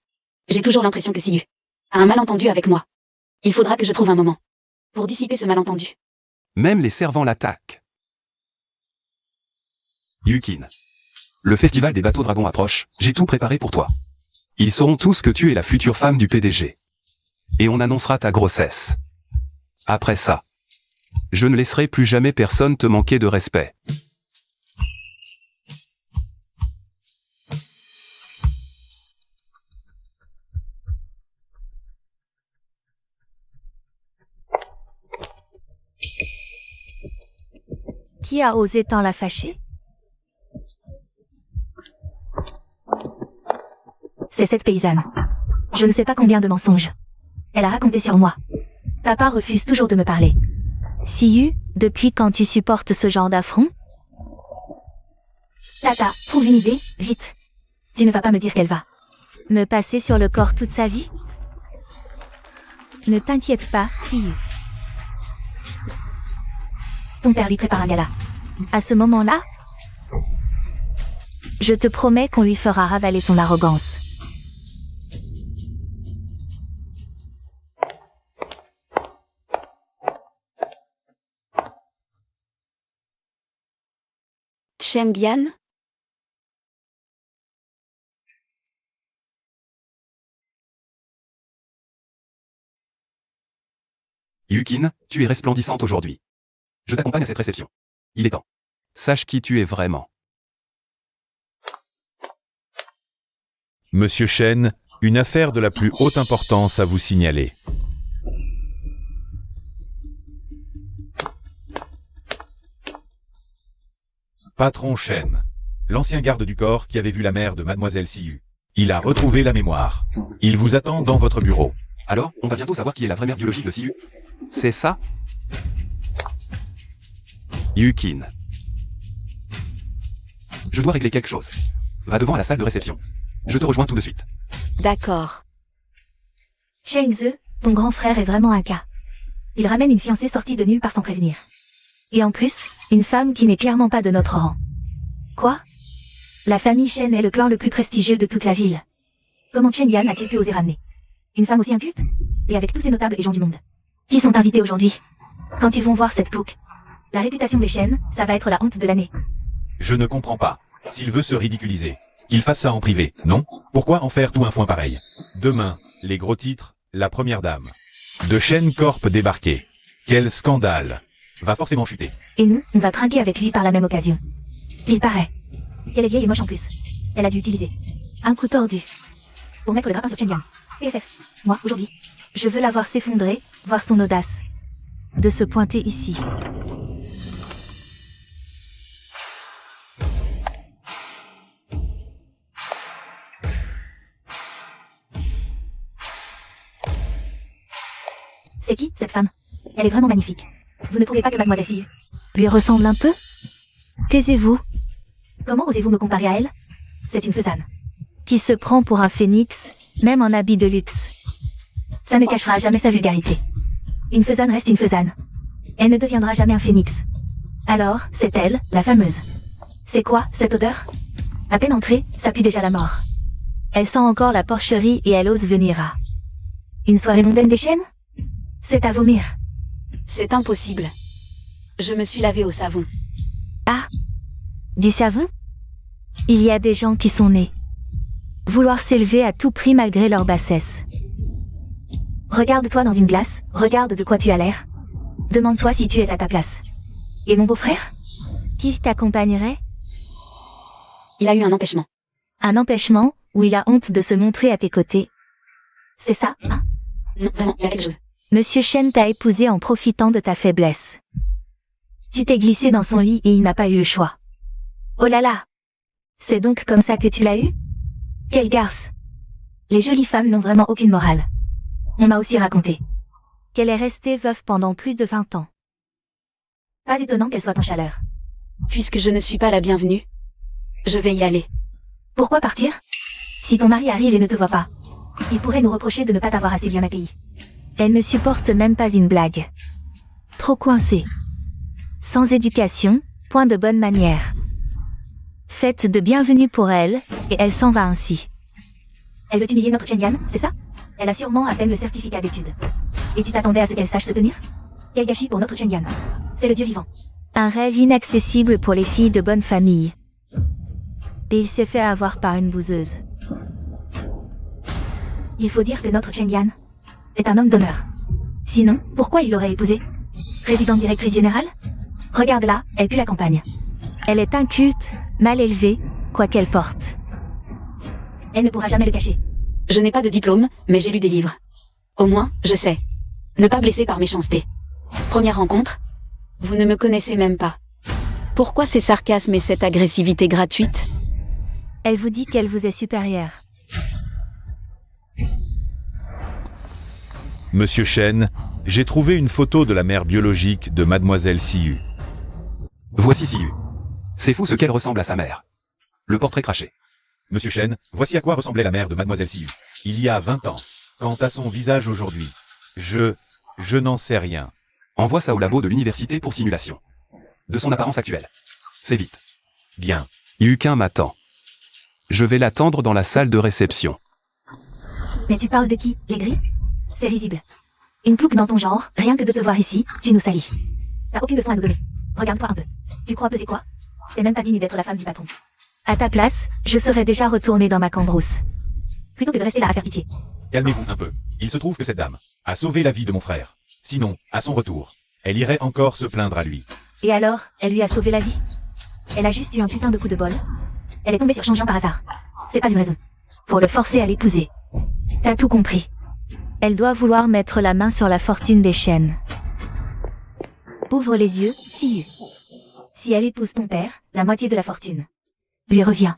S2: J'ai toujours l'impression que Siyu a un malentendu avec moi. Il faudra que je trouve un moment pour dissiper ce malentendu.
S3: Même les servants l'attaquent. Yukin. Le festival des bateaux dragons approche, j'ai tout préparé pour toi. Ils sauront tous que tu es la future femme du PDG. Et on annoncera ta grossesse. Après ça, je ne laisserai plus jamais personne te manquer de respect.
S4: Qui a osé tant la fâcher? C'est cette paysanne. Je ne sais pas combien de mensonges elle a raconté sur moi. Papa refuse toujours de me parler. Siyu, depuis quand tu supportes ce genre d'affront? Tata, trouve une idée, vite. Tu ne vas pas me dire qu'elle va me passer sur le corps toute sa vie? Ne t'inquiète pas, Siyu. Ton père lui prépare un gala. À ce moment-là, je te promets qu'on lui fera ravaler son arrogance.
S2: Chengyan?
S3: Yukin, tu es resplendissante aujourd'hui. Je t'accompagne à cette réception. Il est temps. Sache qui tu es vraiment.
S1: Monsieur Shen, une affaire de la plus haute importance à vous signaler. Patron Shen, l'ancien garde du corps qui avait vu la mère de Mademoiselle Siyu. Il a retrouvé la mémoire. Il vous attend dans votre bureau.
S3: Alors, on va bientôt savoir qui est la vraie mère biologique de Siyu. C'est ça? Yukin. Je dois régler quelque chose. Va devant à la salle de réception. Je te rejoins tout de suite.
S2: D'accord.
S4: Shengze, ton grand frère est vraiment un cas. Il ramène une fiancée sortie de nulle part sans prévenir. Et en plus, une femme qui n'est clairement pas de notre rang. Quoi? La famille Shen est le clan le plus prestigieux de toute la ville. Comment Chengyan a-t-il pu oser ramener une femme aussi inculte? Et avec tous ces notables et gens du monde qui sont invités aujourd'hui. Quand ils vont voir cette plouc, la réputation des Shen, ça va être la honte de l'année.
S1: Je ne comprends pas. S'il veut se ridiculiser, qu'il fasse ça en privé, non? Pourquoi en faire tout un foin pareil? Demain, les gros titres, la première dame de Shen Corp débarquer. Quel scandale! Va forcément chuter.
S4: Et nous, on va trinquer avec lui par la même occasion. Il paraît qu'elle est vieille et moche en plus. Elle a dû utiliser un coup tordu pour mettre le grappin sur Chengyan. PFF. Moi, aujourd'hui, je veux la voir s'effondrer, voir son audace de se pointer ici. C'est qui, cette femme? Elle est vraiment magnifique. Vous ne trouvez pas que Mademoiselle Siyu lui ressemble un peu? Taisez-vous. Comment osez-vous me comparer à elle? C'est une faisane qui se prend pour un phénix, même en habit de luxe. Ça ne cachera jamais sa vulgarité. Une faisane reste une faisane. Elle ne deviendra jamais un phénix. Alors, c'est elle, la fameuse. C'est quoi, cette odeur? À peine entrée, ça pue déjà la mort. Elle sent encore la porcherie et elle ose venir à... Une soirée mondaine des chênes? C'est à vomir.
S2: C'est impossible. Je me suis lavée au savon.
S4: Ah, du savon? Il y a des gens qui sont nés. Vouloir s'élever à tout prix malgré leur bassesse. Regarde-toi dans une glace, regarde de quoi tu as l'air. Demande-toi si tu es à ta place. Et mon beau-frère? Qui t'accompagnerait?
S2: Il a eu un empêchement.
S4: Un empêchement, où il a honte de se montrer à tes côtés. C'est ça, hein?
S2: Non, vraiment, il y a quelque chose.
S4: Monsieur Shen t'a épousé en profitant de ta faiblesse. Tu t'es glissé dans son lit et il n'a pas eu le choix. Oh là là! C'est donc comme ça que tu l'as eu? Quelle garce! Les jolies femmes n'ont vraiment aucune morale. On m'a aussi raconté qu'elle est restée veuve pendant plus de 20 ans. Pas étonnant qu'elle soit en chaleur.
S2: Puisque je ne suis pas la bienvenue, je vais y aller.
S4: Pourquoi partir? Si ton mari arrive et ne te voit pas, il pourrait nous reprocher de ne pas t'avoir assez bien accueilli. Elle ne supporte même pas une blague. Trop coincée. Sans éducation, point de bonne manière. Fête de bienvenue pour elle, et elle s'en va ainsi. Elle veut humilier notre Chen Yan, c'est ça? Elle a sûrement à peine le certificat d'études. Et tu t'attendais à ce qu'elle sache se tenir? Quel gâchis pour notre Chen Yan. C'est le dieu vivant. Un rêve inaccessible pour les filles de bonne famille. Et il s'est fait avoir par une bouseuse. Il faut dire que notre Chen Yan est un homme d'honneur. Sinon, pourquoi il l'aurait épousée? Présidente directrice générale? Regarde-la, elle pue la campagne. Elle est inculte, mal élevée, quoi qu'elle porte. Elle ne pourra jamais le cacher.
S2: Je n'ai pas de diplôme, mais j'ai lu des livres. Au moins, je sais. Ne pas blesser par méchanceté. Première rencontre? Vous ne me connaissez même pas. Pourquoi ces sarcasmes et cette agressivité gratuite?
S4: Elle vous dit qu'elle vous est supérieure.
S1: Monsieur Shen, j'ai trouvé une photo de la mère biologique de Mademoiselle Siyu.
S3: Voici Siyu. C'est fou ce qu'elle ressemble à sa mère. Le portrait craché.
S1: Monsieur Shen, voici à quoi ressemblait la mère de Mademoiselle Siyu. Il y a 20 ans. Quant à son visage aujourd'hui, je n'en sais rien.
S3: Envoie ça au labo de l'université pour simulation. De son apparence actuelle. Fais vite.
S1: Bien.
S3: Yukin m'attend. Je vais l'attendre dans la salle de réception.
S4: Mais tu parles de qui, les gris? C'est risible. Une plouque dans ton genre, rien que de te voir ici, tu nous salis. T'as aucune leçon à nous donner. Regarde-toi un peu. Tu crois peser quoi? T'es même pas digne d'être la femme du patron. À ta place, je serais déjà retournée dans ma cambrousse. Plutôt que de rester là à faire pitié.
S1: Calmez-vous un peu. Il se trouve que cette dame a sauvé la vie de mon frère. Sinon, à son retour, elle irait encore se plaindre à lui.
S4: Et alors, elle lui a sauvé la vie? Elle a juste eu un putain de coup de bol. Elle est tombée sur Changeant par hasard. C'est pas une raison. Pour le forcer à l'épouser. T'as tout compris. Elle doit vouloir mettre la main sur la fortune des chênes. Ouvre les yeux, Siyu. Si elle épouse ton père, la moitié de la fortune lui revient.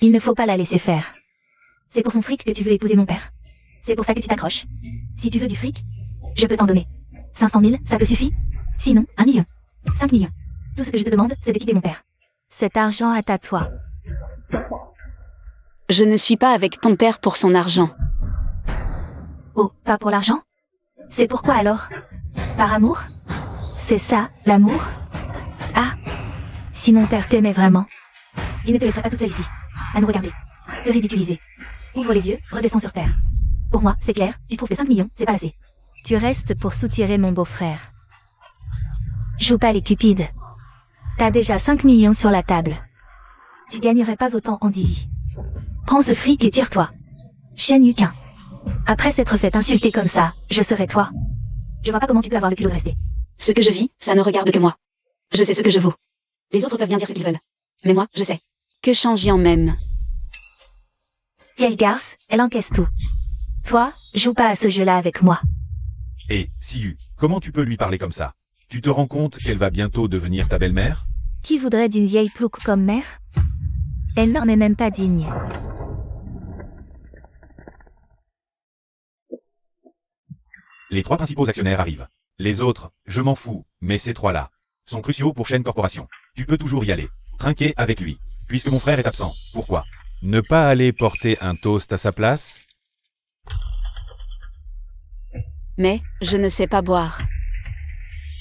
S4: Il ne faut pas la laisser faire. C'est pour son fric que tu veux épouser mon père. C'est pour ça que tu t'accroches. Si tu veux du fric, je peux t'en donner. 500 000, ça te suffit? Sinon, 1 million. 5 millions. Tout ce que je te demande, c'est de quitter mon père. Cet argent est à toi.
S2: Je ne suis pas avec ton père pour son argent.
S4: Oh, pas pour l'argent? C'est pourquoi alors? Par amour? C'est ça, l'amour? Ah, si mon père t'aimait vraiment, il ne te laisserait pas toute seule ici, à nous regarder, te ridiculiser. Ouvre les yeux, redescends sur terre. Pour moi, c'est clair, tu trouves que 5 millions, c'est pas assez. Tu restes pour soutirer mon beau-frère. Joue pas les cupides. T'as déjà 5 millions sur la table. Tu gagnerais pas autant en Divi. Prends ce fric et tire-toi. Shen Yukin. Après s'être fait insulter comme ça, je serai toi. Je vois pas comment tu peux avoir le culot de rester.
S2: Ce que je vis, ça ne regarde que moi. Je sais ce que je vaux. Les autres peuvent bien dire ce qu'ils veulent. Mais moi, je sais. Que Changeant m'aime.
S4: Vieille garce, elle encaisse tout. Toi, joue pas à ce jeu-là avec moi.
S1: Et, Siyu, comment tu peux lui parler comme ça? Tu te rends compte qu'elle va bientôt devenir ta belle-mère?
S4: Qui voudrait d'une vieille plouque comme mère? Elle n'en est même pas digne.
S1: Les 3 principaux actionnaires arrivent. Les autres, je m'en fous, mais ces 3-là sont cruciaux pour Shen Corporation. Tu peux toujours y aller. Trinquer avec lui. Puisque mon frère est absent. Pourquoi? Ne pas aller porter un toast à sa place?
S2: Mais, je ne sais pas boire.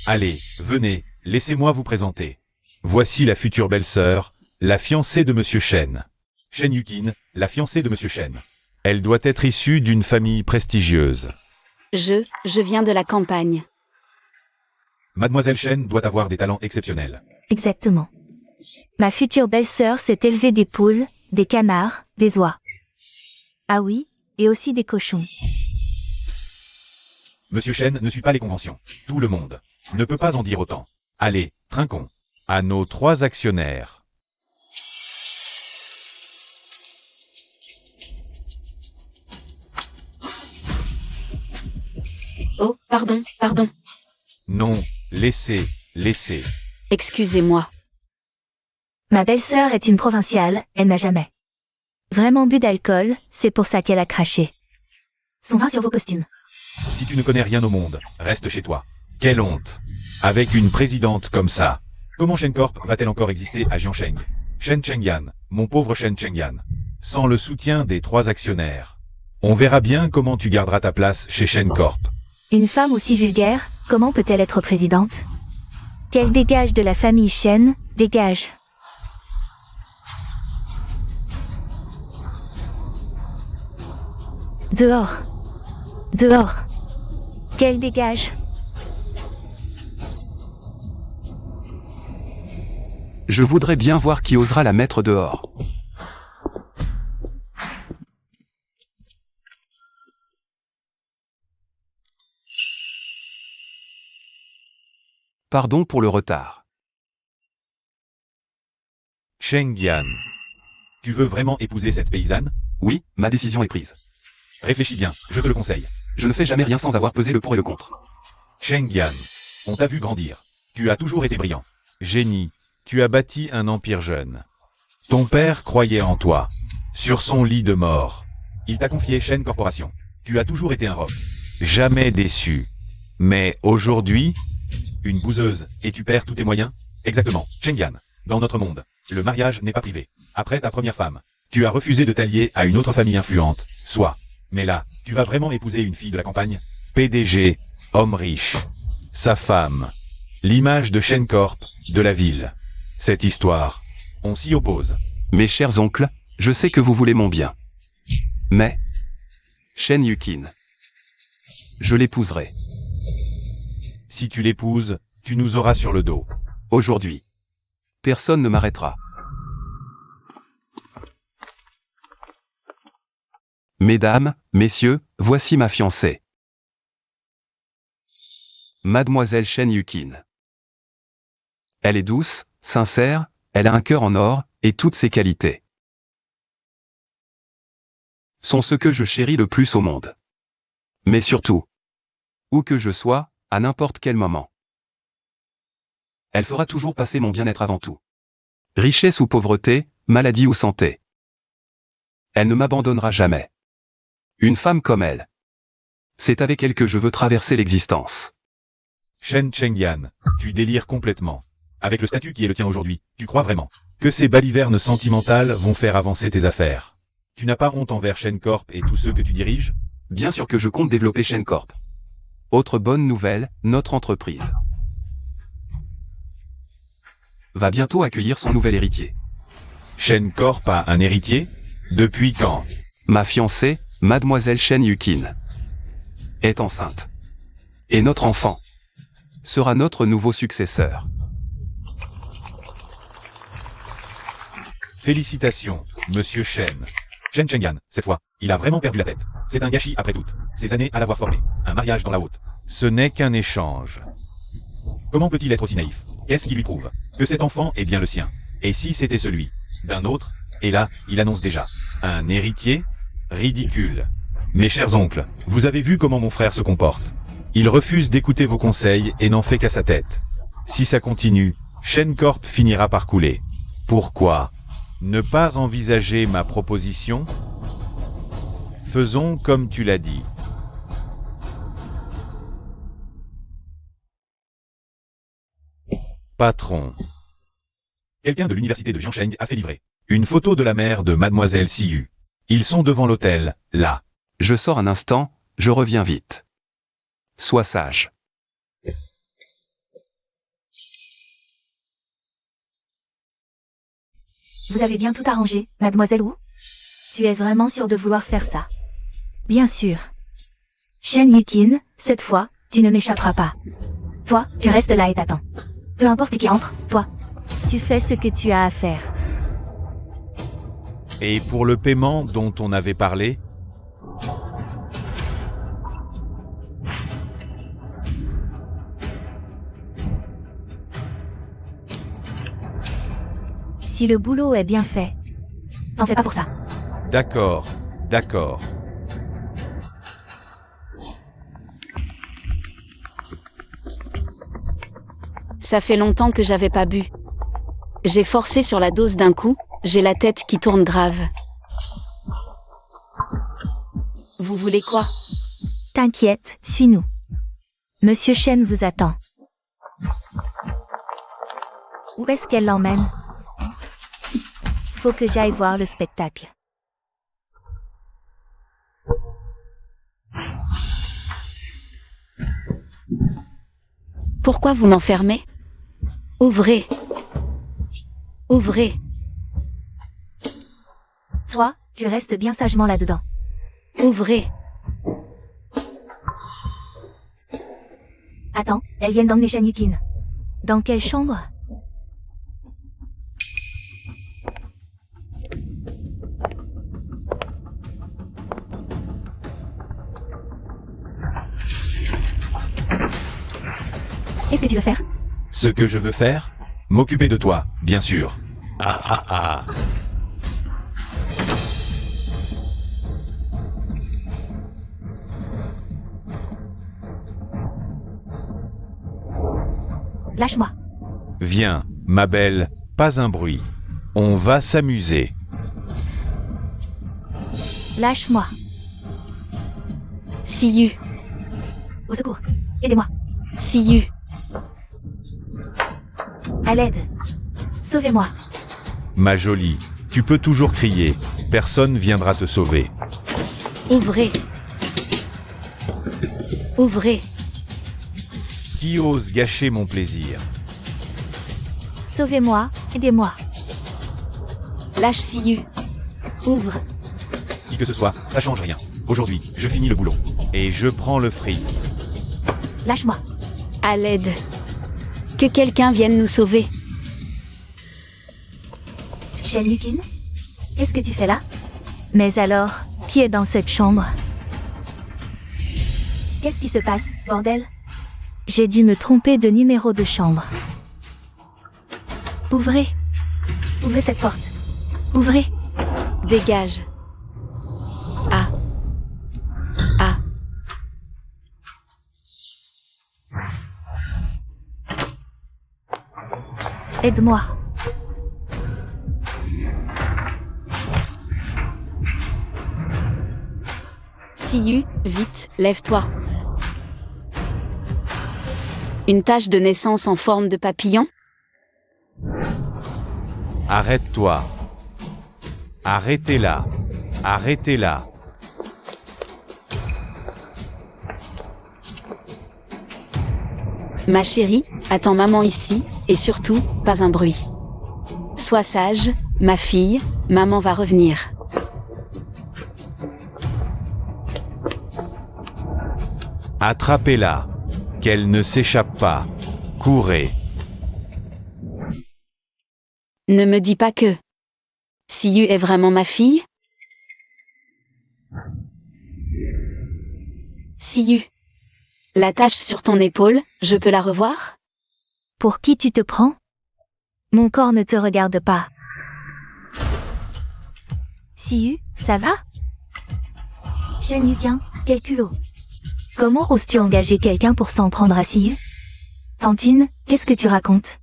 S1: Allez, venez, laissez-moi vous présenter. Voici la future belle-sœur, la fiancée de Monsieur Shen. Shen Yukin, la fiancée de Monsieur Shen. Elle doit être issue d'une famille prestigieuse.
S2: Je viens de la campagne.
S1: Mademoiselle Shen doit avoir des talents exceptionnels.
S4: Exactement. Ma future belle-sœur s'est élevée des poules, des canards, des oies. Ah oui, et aussi des cochons.
S1: Monsieur Shen ne suit pas les conventions. Tout le monde ne peut pas en dire autant. Allez, trinquons. À nos 3 actionnaires.
S2: Oh, pardon.
S1: Non, laissez.
S2: Excusez-moi.
S4: Ma belle-sœur est une provinciale, elle n'a jamais vraiment bu d'alcool, c'est pour ça qu'elle a craché son vin sur vos costumes.
S1: Si tu ne connais rien au monde, reste chez toi. Quelle honte. Avec une présidente comme ça. Comment Shen Corp va-t-elle encore exister à Jiansheng? Shen Chengyan, mon pauvre Shen Chengyan. Sans le soutien des 3 actionnaires. On verra bien comment tu garderas ta place chez Shen Corp.
S4: Une femme aussi vulgaire, comment peut-elle être présidente? Qu'elle dégage de la famille Shen, dégage. Dehors. Qu'elle dégage.
S3: Je voudrais bien voir qui osera la mettre dehors. Pardon pour le retard.
S1: Chengyan. Tu veux vraiment épouser cette paysanne?
S3: Oui, ma décision est prise.
S1: Réfléchis bien, je te le conseille.
S3: Je ne fais jamais rien sans avoir pesé le pour et le contre.
S1: Chengyan. On t'a vu grandir. Tu as toujours été brillant. Génie. Tu as bâti un empire jeune. Ton père croyait en toi. Sur son lit de mort. Il t'a confié Shen Corporation. Tu as toujours été un roc. Jamais déçu. Mais aujourd'hui, une bouseuse, et tu perds tous tes moyens? Exactement, Chengyan. Dans notre monde, le mariage n'est pas privé. Après ta première femme, tu as refusé de t'allier à une autre famille influente, soit. Mais là, tu vas vraiment épouser une fille de la campagne? PDG, homme riche. Sa femme. L'image de Shen Corp, de la ville. Cette histoire, on s'y oppose.
S3: Mes chers oncles, je sais que vous voulez mon bien. Mais... Shen Yukin. Je l'épouserai.
S1: Si tu l'épouses, tu nous auras sur le dos.
S3: Aujourd'hui. Personne ne m'arrêtera. Mesdames, messieurs, voici ma fiancée. Mademoiselle Shen Yukin. Elle est douce, sincère, elle a un cœur en or, et toutes ses qualités sont ce que je chéris le plus au monde. Mais surtout, où que je sois, à n'importe quel moment, elle fera toujours passer mon bien-être avant tout. Richesse ou pauvreté, maladie ou santé. Elle ne m'abandonnera jamais. Une femme comme elle. C'est avec elle que je veux traverser l'existence.
S1: Shen Chengyan, tu délires complètement. Avec le statut qui est le tien aujourd'hui, tu crois vraiment que ces balivernes sentimentales vont faire avancer tes affaires? Tu n'as pas honte envers Shen Corp et tous ceux que tu diriges?
S3: Bien sûr que je compte développer Shen Corp. Autre bonne nouvelle, notre entreprise va bientôt accueillir son nouvel héritier.
S1: Shen Corp a un héritier? Depuis quand?
S3: Ma fiancée, Mademoiselle Shen Yukin, est enceinte. Et notre enfant sera notre nouveau successeur.
S1: Félicitations, Monsieur Shen. Shen Chengyan, cette fois, il a vraiment perdu la tête. C'est un gâchis après toutes ces années à l'avoir formé. Un mariage dans la haute. Ce n'est qu'un échange. Comment peut-il être aussi naïf? Qu'est-ce qui lui prouve que cet enfant est bien le sien? Et si c'était celui d'un autre? Et là, il annonce déjà un héritier? Ridicule. Mes chers oncles, vous avez vu comment mon frère se comporte. Il refuse d'écouter vos conseils et n'en fait qu'à sa tête. Si ça continue, Shen Corp finira par couler. Pourquoi ne pas envisager ma proposition? Faisons comme tu l'as dit. Patron. Quelqu'un de l'université de Jiansheng a fait livrer une photo de la mère de Mademoiselle Siyu. Ils sont devant l'hôtel, là.
S3: Je sors un instant, je reviens vite. Sois sage.
S4: Vous avez bien tout arrangé, mademoiselle Wu? Tu es vraiment sûre de vouloir faire ça? Bien sûr. Shen Yukin, cette fois, tu ne m'échapperas pas. Toi, tu restes là et t'attends. Peu importe qui entre, toi. Tu fais ce que tu as à faire.
S1: Et pour le paiement dont on avait parlé,
S4: Si le boulot est bien fait, t'en fais pas pour ça.
S1: d'accord, d'accord.
S2: Ça fait longtemps que j'avais pas bu. J'ai forcé sur la dose d'un coup, j'ai la tête qui tourne grave. Vous voulez quoi?
S4: T'inquiète, suis-nous. Monsieur Shen vous attend. Où est-ce qu'elle l'emmène? Faut que j'aille voir le spectacle.
S2: Pourquoi vous m'enfermez? Ouvrez. Ouvrez.
S4: Toi, tu restes bien sagement là-dedans.
S2: Ouvrez.
S4: Attends, elles viennent d'emmener Shen Yukin. Dans quelle chambre? Qu'est-ce que tu veux faire?
S1: Ce que je veux faire? M'occuper de toi, bien sûr. Ah ah ah.
S4: Lâche-moi.
S1: Viens, ma belle, pas un bruit. On va s'amuser.
S4: Lâche-moi.
S2: Siyu.
S4: Au secours. Aidez-moi.
S2: Siyu.
S4: À l'aide. Sauvez-moi.
S1: Ma jolie, tu peux toujours crier. Personne viendra te sauver.
S2: Ouvrez. Ouvrez.
S1: Qui ose gâcher mon plaisir?
S4: Sauvez-moi. Aidez-moi.
S2: Lâche Siyu. Ouvre.
S1: Qui que ce soit, ça change rien. Aujourd'hui, je finis le boulot. Et je prends le fric.
S4: Lâche-moi.
S2: À l'aide. Que quelqu'un vienne nous sauver.
S4: Shen Yukin? Qu'est-ce que tu fais là? Mais alors, qui est dans cette chambre? Qu'est-ce qui se passe, bordel? J'ai dû me tromper de numéro de chambre. Ouvrez. Ouvrez cette porte. Ouvrez.
S2: Dégage. Ah. Ah.
S4: Aide-moi.
S2: Siyu, vite, lève-toi. Une tache de naissance en forme de papillon?
S1: Arrête-toi. Arrêtez-la. Arrêtez-la.
S2: Ma chérie, attends maman ici, et surtout, pas un bruit. Sois sage, ma fille, maman va revenir.
S1: Attrapez-la. Qu'elle ne s'échappe pas. Courez.
S2: Ne me dis pas que... Siyu est vraiment ma fille? Siyu. La tache sur ton épaule, je peux la revoir?
S4: Pour qui tu te prends? Mon corps ne te regarde pas. Siyu, ça va? Shen Yukin, quel culot. Comment oses-tu engager quelqu'un pour s'en prendre à Siyu? Fantine, qu'est-ce que tu racontes?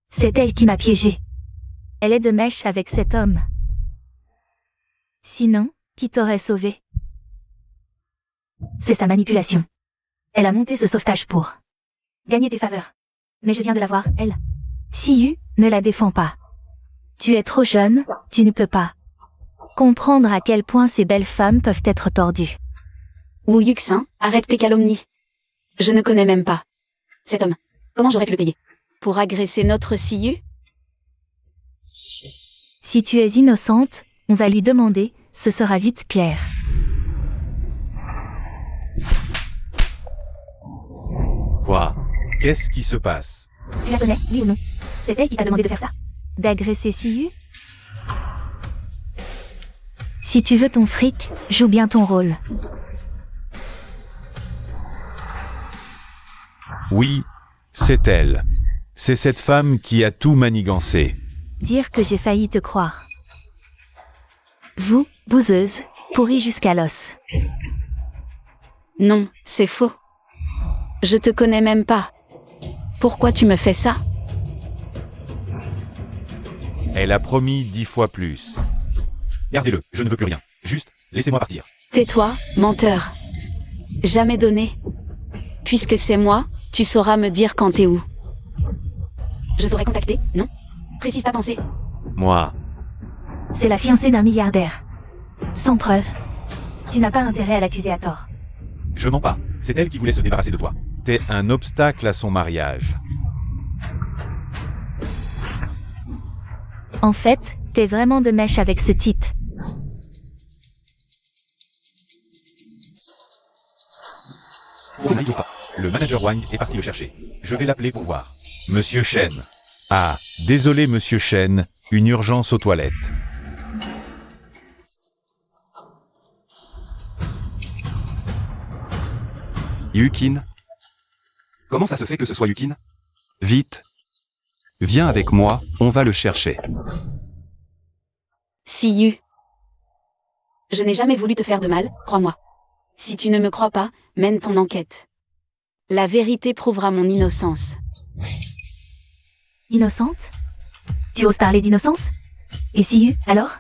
S4: C'est elle qui m'a piégé. Elle est de mèche avec cet homme. Sinon, qui t'aurait sauvé? C'est sa manipulation. Elle a monté ce sauvetage pour gagner tes faveurs. Mais je viens de la voir, elle. Siyu, ne la défends pas. Tu es trop jeune, tu ne peux pas comprendre à quel point ces belles femmes peuvent être tordues.
S2: Wu Yuxin, arrête tes calomnies. Je ne connais même pas cet homme. Comment j'aurais pu le payer? Pour agresser notre Siyu?
S4: Si tu es innocente, on va lui demander, ce sera vite clair.
S1: Quoi? Qu'est-ce qui se passe?
S4: Tu la connais, oui ou non? C'est elle qui t'a demandé de faire ça? D'agresser Siyu? Si tu veux ton fric, joue bien ton rôle.
S1: Oui, c'est elle. C'est cette femme qui a tout manigancé.
S4: Dire que j'ai failli te croire. Vous, bouseuse, pourrie jusqu'à l'os.
S2: Non, c'est faux. Je te connais même pas. Pourquoi tu me fais ça?
S1: Elle a promis 10 fois plus. Gardez-le, je ne veux plus rien. Juste, laissez-moi partir.
S2: Tais-toi, menteur. Jamais donné. Puisque c'est moi, tu sauras me dire quand t'es où. Je t'aurais contacté, non? Précise ta pensée.
S1: Moi,
S4: C'est la fiancée d'un milliardaire. Sans preuve. Tu n'as pas intérêt à l'accuser à tort.
S1: je mens pas. C'est elle qui voulait se débarrasser de toi. T'es un obstacle à son mariage.
S4: En fait, t'es vraiment de mèche avec ce type.
S1: N'inquiète pas. Le manager Wang est parti le chercher. Je vais l'appeler pour voir. Monsieur Shen. Ah, désolé Monsieur Shen, une urgence aux toilettes.
S3: Yukin? Comment ça se fait que ce soit Yukin? Vite. Viens avec moi, on va le chercher.
S2: Siyu. Je n'ai jamais voulu te faire de mal, crois-moi. Si tu ne me crois pas, mène ton enquête. La vérité prouvera mon innocence.
S4: Innocente? Tu oses parler d'innocence? Et Siyu, alors?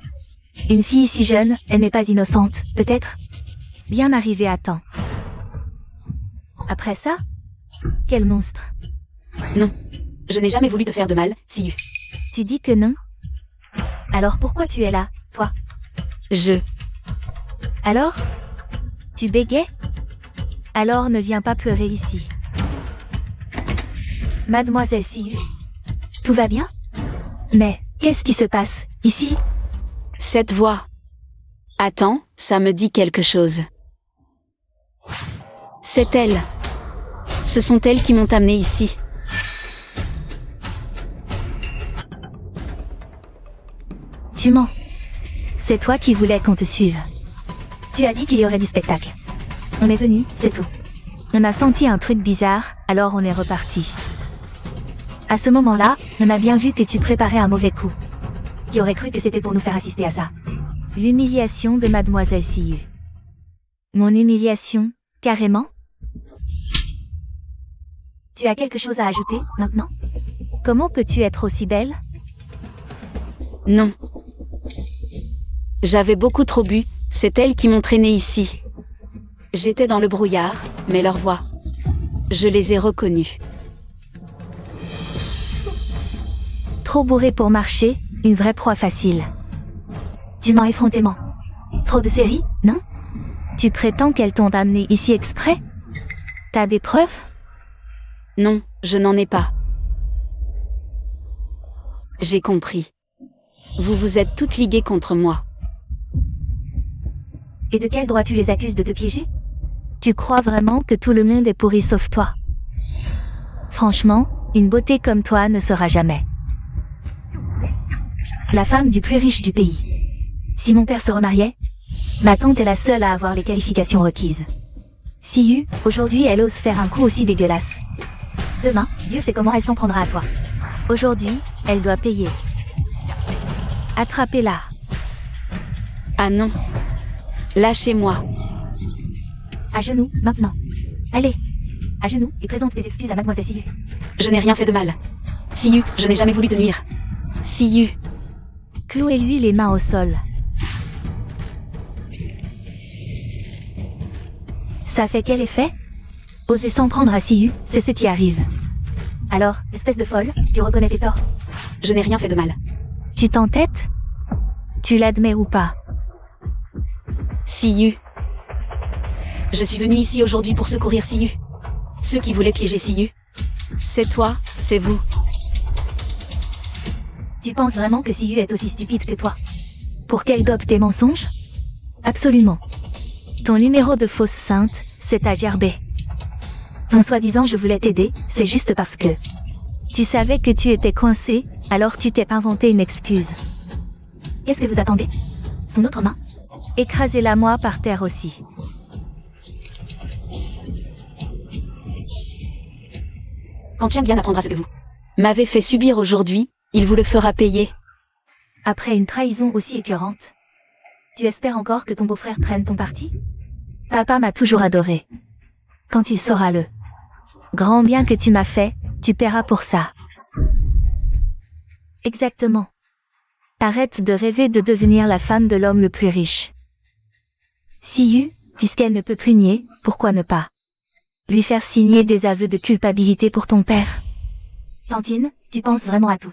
S4: Une fille si jeune, elle n'est pas innocente, peut-être? Bien arrivée à temps. Après ça? Quel monstre?
S2: Non. Je n'ai jamais voulu te faire de mal, Siyu.
S4: Tu dis que non? Alors pourquoi tu es là, toi? Alors? Tu bégais? Alors ne viens pas pleurer ici. Mademoiselle Siyu. Tout va bien? Mais, qu'est-ce qui se passe, ici?
S2: Cette voix. Attends, ça me dit quelque chose. C'est elle. Ce sont elles qui m'ont amené ici.
S4: Tu mens. C'est toi qui voulais qu'on te suive. Tu as dit qu'il y aurait du spectacle. On est venu, c'est tout. On a senti un truc bizarre, alors on est reparti. À ce moment-là, on a bien vu que tu préparais un mauvais coup. Qui aurait cru que c'était pour nous faire assister à ça? L'humiliation de Mademoiselle Siyu. Mon humiliation, carrément? Tu as quelque chose à ajouter, maintenant? Comment peux-tu être aussi belle?
S2: Non. J'avais beaucoup trop bu, c'est elles qui m'ont traîné ici. J'étais dans le brouillard, mais leur voix. Je les ai reconnues.
S4: Trop bourré pour marcher, une vraie proie facile. Tu mens effrontément. Trop de séries, non? Tu prétends qu'elles t'ont amené ici exprès? T'as des preuves?
S2: Non, je n'en ai pas. J'ai compris. Vous vous êtes toutes liguées contre moi.
S4: Et de quel droit tu les accuses de te piéger? Tu crois vraiment que tout le monde est pourri sauf toi? Franchement, une beauté comme toi ne sera jamais la femme du plus riche du pays. Si mon père se remariait, ma tante est la seule à avoir les qualifications requises. Siyu, aujourd'hui elle ose faire un coup aussi dégueulasse. Demain, Dieu sait comment elle s'en prendra à toi. Aujourd'hui, elle doit payer. Attrapez-la.
S2: Ah non. Lâchez-moi.
S4: À genoux, maintenant. Allez. À genoux, et présente tes excuses à Mademoiselle Siyu.
S2: Je n'ai rien fait de mal. Siyu, je n'ai jamais voulu te nuire. Siyu.
S4: Clouez-lui les mains au sol. Ça fait quel effet? Oser s'en prendre à Siyu, c'est ce qui arrive. Alors, espèce de folle, tu reconnais tes torts?
S2: Je n'ai rien fait de mal.
S4: Tu t'entêtes? Tu l'admets ou pas?
S2: Siyu. Je suis venue ici aujourd'hui pour secourir Siyu. Ceux qui voulaient piéger Siyu. C'est toi, c'est vous.
S4: Tu penses vraiment que Siyu est aussi stupide que toi? Pour qu'elle gobe tes mensonges? Absolument. Ton numéro de fausse sainte, c'est à gerber. En soi-disant je voulais t'aider, c'est juste parce que tu savais que tu étais coincé, alors tu t'es inventé une excuse. Qu'est-ce que vous attendez? Son autre main? Écrasez-la moi par terre aussi.
S2: Quand Cheng-Yan apprendra ce que vous m'avez fait subir aujourd'hui, il vous le fera payer.
S4: Après une trahison aussi écœurante, tu espères encore que ton beau-frère prenne ton parti? Papa m'a toujours adoré. Quand il saura le grand bien que tu m'as fait, tu paieras pour ça. Exactement. Arrête de rêver de devenir la femme de l'homme le plus riche. Siyu, puisqu'elle ne peut plus nier, pourquoi ne pas lui faire signer des aveux de culpabilité pour ton père? Tantine, tu penses vraiment à tout.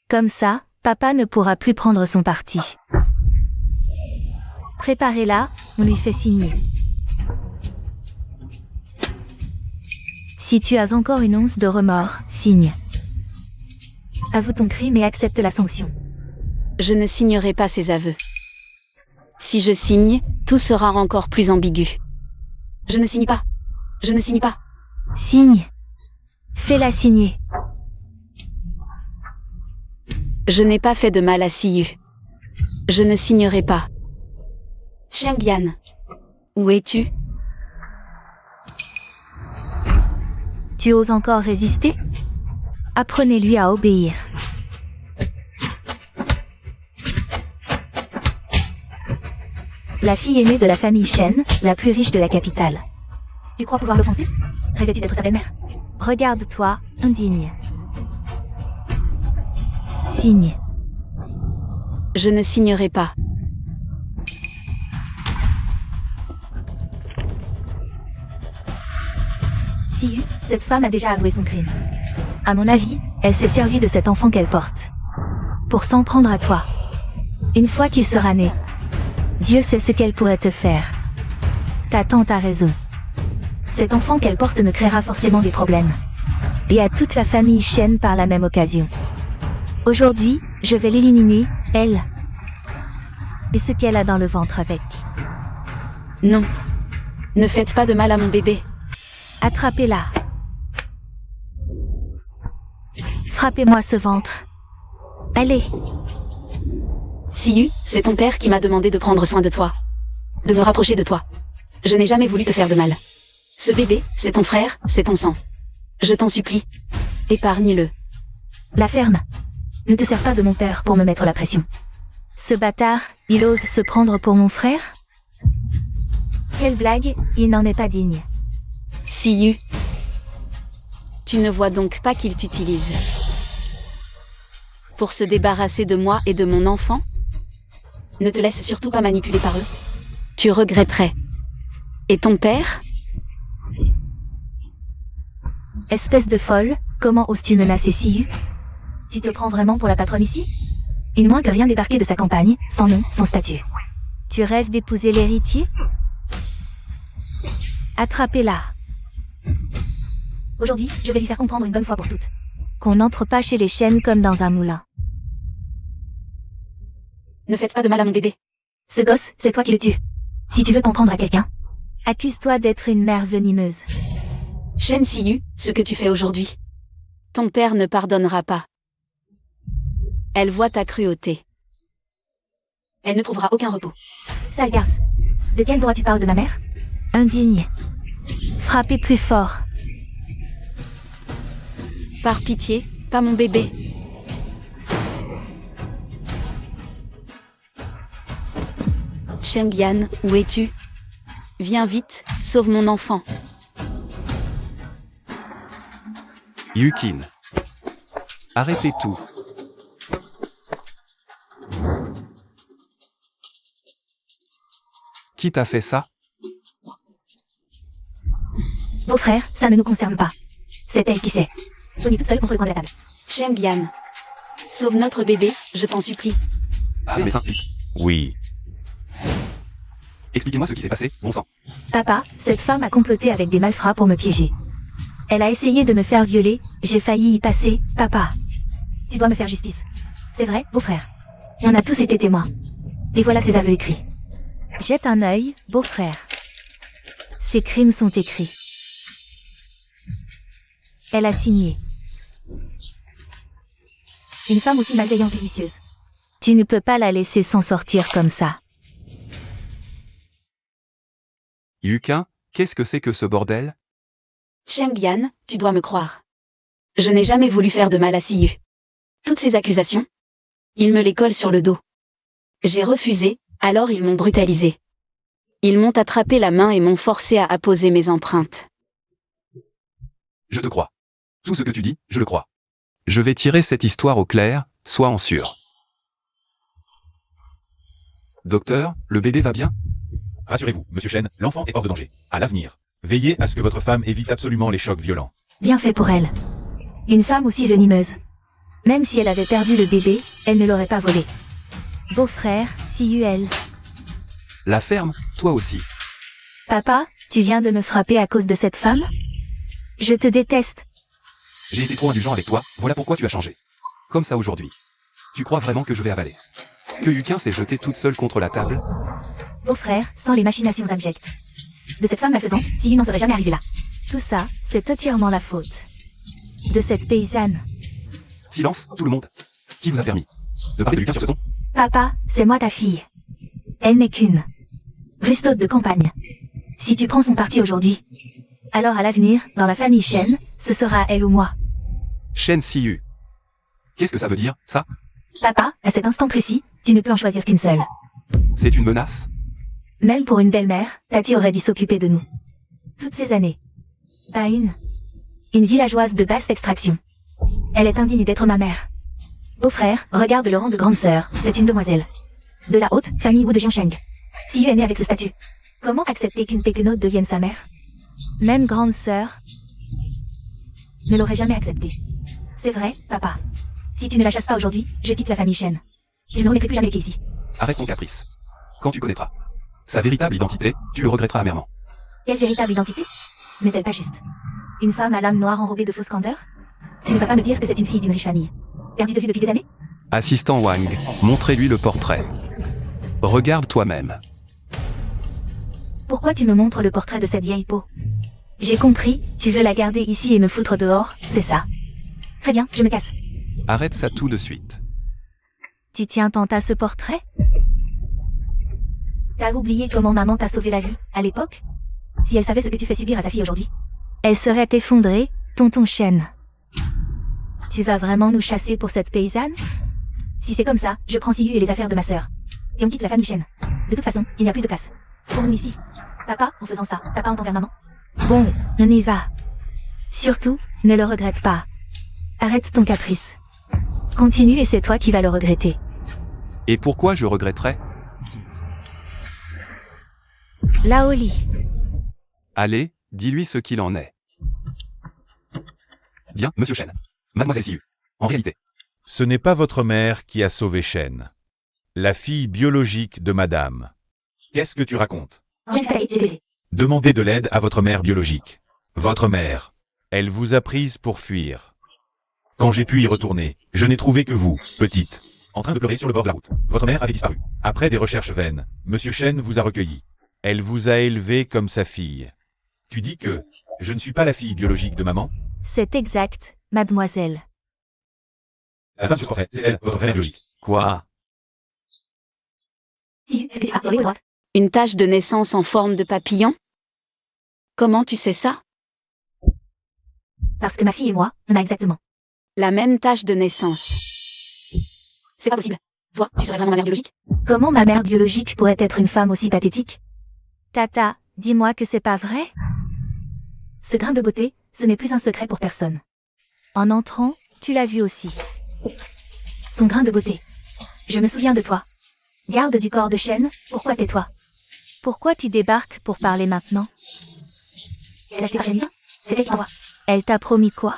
S4: Comme ça, papa ne pourra plus prendre son parti. Préparez-la, on lui fait signer. Si tu as encore une once de remords, signe. Avoue ton crime et accepte la sanction.
S2: Je ne signerai pas ces aveux. Si je signe, tout sera encore plus ambigu. Je ne signe pas. Je ne signe pas.
S4: Signe. Fais-la signer.
S2: Je n'ai pas fait de mal à Siyu. Je ne signerai pas. Cheng-Yan. Où es-tu?
S4: Tu oses encore résister? Apprenez-lui à obéir. La fille aînée de la famille Shen, la plus riche de la capitale. Tu crois pouvoir l'offenser? Rêvais-tu d'être sa belle-mère? Regarde-toi, indigne. Signe.
S2: Je ne signerai pas.
S4: Siyu, cette femme a déjà avoué son crime. À mon avis, elle s'est servie de cet enfant qu'elle porte pour s'en prendre à toi. Une fois qu'il sera né, Dieu sait ce qu'elle pourrait te faire. Ta tante a raison. Cet enfant qu'elle porte me créera forcément des problèmes. Et à toute la famille Shen par la même occasion. Aujourd'hui, je vais l'éliminer, elle. Et ce qu'elle a dans le ventre avec.
S2: Non. Ne faites pas de mal à mon bébé.
S4: Attrapez-la. Frappez-moi ce ventre. Allez.
S2: Siyu, c'est ton père qui m'a demandé de prendre soin de toi. De me rapprocher de toi. Je n'ai jamais voulu te faire de mal. Ce bébé, c'est ton frère, c'est ton sang. Je t'en supplie. Épargne-le.
S4: La ferme. Ne te sers pas de mon père pour me mettre la pression. Ce bâtard, il ose se prendre pour mon frère? Quelle blague, il n'en est pas digne.
S2: Siyu. Tu ne vois donc pas qu'il t'utilise. Pour se débarrasser de moi et de mon enfant? Ne te laisse surtout pas manipuler par eux. Tu regretterais. Et ton père?
S4: Espèce de folle, comment oses-tu menacer Siyu? Tu te prends vraiment pour la patronne ici? Une moins que rien débarqué de sa campagne, sans nom, sans statut. Tu rêves d'épouser l'héritier? Attrapez-la. Aujourd'hui, je vais lui faire comprendre une bonne fois pour toutes qu'on n'entre pas chez les Shen comme dans un moulin.
S2: Ne faites pas de mal à mon bébé.
S4: Ce gosse, c'est toi qui le tues. Si tu veux t'en prendre à quelqu'un, accuse-toi d'être une mère venimeuse.
S2: Shen Siyu, ce que tu fais aujourd'hui. Ton père ne pardonnera pas. Elle voit ta cruauté. Elle ne trouvera aucun repos.
S4: Sale garce. De quel droit tu parles de ma mère? Indigne. Frappez plus fort.
S2: Par pitié, pas mon bébé. Cheng-Yan, où es-tu? Viens vite, sauve mon enfant.
S3: Yukin. Arrêtez tout. Qui t'a fait ça?
S4: Beau-frère, ça ne nous concerne pas. C'est elle qui sait. Tony toute seule contre le coin de la table.
S2: Cheng-Yan. Sauve notre bébé, je t'en supplie.
S3: Ah, mais ça.
S1: Oui.
S3: Expliquez-moi ce qui s'est passé, bon sang.
S4: Papa, cette femme a comploté avec des malfrats pour me piéger. Elle a essayé de me faire violer, j'ai failli y passer, papa. Tu dois me faire justice. C'est vrai, beau-frère. On a tous été témoins. Et voilà ses aveux écrits. Jette un œil, beau-frère. Ces crimes sont écrits. Elle a signé. Une femme aussi malveillante et vicieuse. Tu ne peux pas la laisser s'en sortir comme ça.
S3: Yukin, qu'est-ce que c'est que ce bordel?
S2: Cheng-Yan, tu dois me croire. Je n'ai jamais voulu faire de mal à Siyu. Toutes ces accusations, ils me les collent sur le dos. J'ai refusé, alors ils m'ont brutalisé. Ils m'ont attrapé la main et m'ont forcé à apposer mes empreintes.
S3: Je te crois. Tout ce que tu dis, je le crois. Je vais tirer cette histoire au clair, sois en sûr. Docteur, le bébé va bien?
S1: Rassurez-vous, monsieur Chen, l'enfant est hors de danger. À l'avenir, veillez à ce que votre femme évite absolument les chocs violents.
S4: Bien fait pour elle. Une femme aussi venimeuse. Même si elle avait perdu le bébé, elle ne l'aurait pas volé. Beau-frère, Siyu-el.
S3: La ferme, toi aussi.
S4: Papa, tu viens de me frapper à cause de cette femme? Je te déteste.
S3: J'ai été trop indulgent avec toi, voilà pourquoi tu as changé. Comme ça aujourd'hui. Tu crois vraiment que je vais avaler? Que Yukin s'est jetée toute seule contre la table?
S4: Beau-frère, sans les machinations abjectes de cette femme malfaisante, Siyu n'en serait jamais arrivé là. Tout ça, c'est entièrement la faute de cette paysanne.
S3: Silence, tout le monde. Qui vous a permis de parler de Yukin sur ce ton?
S4: Papa, c'est moi ta fille. Elle n'est qu'une rustaude de campagne. Si tu prends son parti aujourd'hui, alors à l'avenir, dans la famille Shen, ce sera elle ou moi.
S3: Shen Siyu. Qu'est-ce que ça veut dire, ça?
S4: Papa, à cet instant précis, tu ne peux en choisir qu'une seule.
S3: C'est une menace?
S4: Même pour une belle-mère, Tati aurait dû s'occuper de nous. Toutes ces années. Pas une. Une villageoise de basse extraction. Elle est indigne d'être ma mère. Beau-frère, regarde le rang de grande sœur, c'est une demoiselle. De la haute famille Wu de Jiansheng. Siyu est née avec ce statut. Comment accepter qu'une péquenote devienne sa mère? Même grande sœur ne l'aurait jamais accepté. C'est vrai, papa. Si tu ne la chasses pas aujourd'hui, je quitte la famille Shen. Je ne remettrai plus jamais les pieds ici.
S3: Arrête ton caprice. Quand tu connaîtras sa véritable identité, tu le regretteras amèrement.
S4: Quelle véritable identité? N'est-elle pas juste? Une femme à l'âme noire enrobée de fausse candeur? Tu ne vas pas me dire que c'est une fille d'une riche famille, perdue de vue depuis des années?
S3: Assistant Wang, montrez-lui le portrait. Regarde toi-même.
S4: Pourquoi tu me montres le portrait de cette vieille peau? J'ai compris, tu veux la garder ici et me foutre dehors, c'est ça. Très bien, je me casse.
S3: Arrête ça tout de suite.
S4: Tu tiens tant à ce portrait? T'as oublié comment maman t'a sauvé la vie, à l'époque? Si elle savait ce que tu fais subir à sa fille aujourd'hui, elle serait effondrée, tonton Shen. Tu vas vraiment nous chasser pour cette paysanne? Si c'est comme ça, je prends Siyu et les affaires de ma sœur. Et on quitte la famille Shen. De toute façon, il n'y a plus de place pour nous ici. Papa, en faisant ça, t'as pas honte envers maman? Bon, on y va. Surtout, ne le regrette pas. Arrête ton caprice. Continue et c'est toi qui vas le regretter.
S3: Et pourquoi je regretterais?
S4: Laoli.
S3: Allez, dis-lui ce qu'il en est. Bien, monsieur Shen. Mademoiselle Siyu. En réalité,
S1: Ce n'est pas votre mère qui a sauvé Shen. La fille biologique de madame. Qu'est-ce que tu racontes?
S4: J'ai baisé.
S1: Demandez de l'aide à votre mère biologique. Votre mère. Elle vous a prise pour fuir. Quand j'ai pu y retourner, je n'ai trouvé que vous, petite, en train de pleurer sur le bord de la route. Votre mère avait disparu. Après des recherches vaines, monsieur Shen vous a recueilli. Elle vous a élevé comme sa fille. Tu dis que je ne suis pas la fille biologique de maman?
S4: C'est exact, mademoiselle.
S1: La femme sur ce portrait, c'est elle, votre mère biologique. Quoi?
S4: Siyu, est-ce que tu as sauvé ou droite?
S2: Une tache de naissance en forme de papillon? Comment tu sais ça?
S4: Parce que ma fille et moi, on a exactement
S2: La même tache de naissance.
S4: C'est pas possible.
S2: Toi, tu serais vraiment ma mère biologique?
S4: Comment ma mère biologique pourrait être une femme aussi pathétique? Tata, dis-moi que c'est pas vrai? Ce grain de beauté, ce n'est plus un secret pour personne. En entrant, tu l'as vu aussi. Son grain de beauté. Je me souviens de toi. Garde du corps de Shen, pourquoi tais-toi? Pourquoi tu débarques pour parler maintenant? Elle a acheté par Shen. C'est elle qui t'envoie. Elle t'a promis quoi?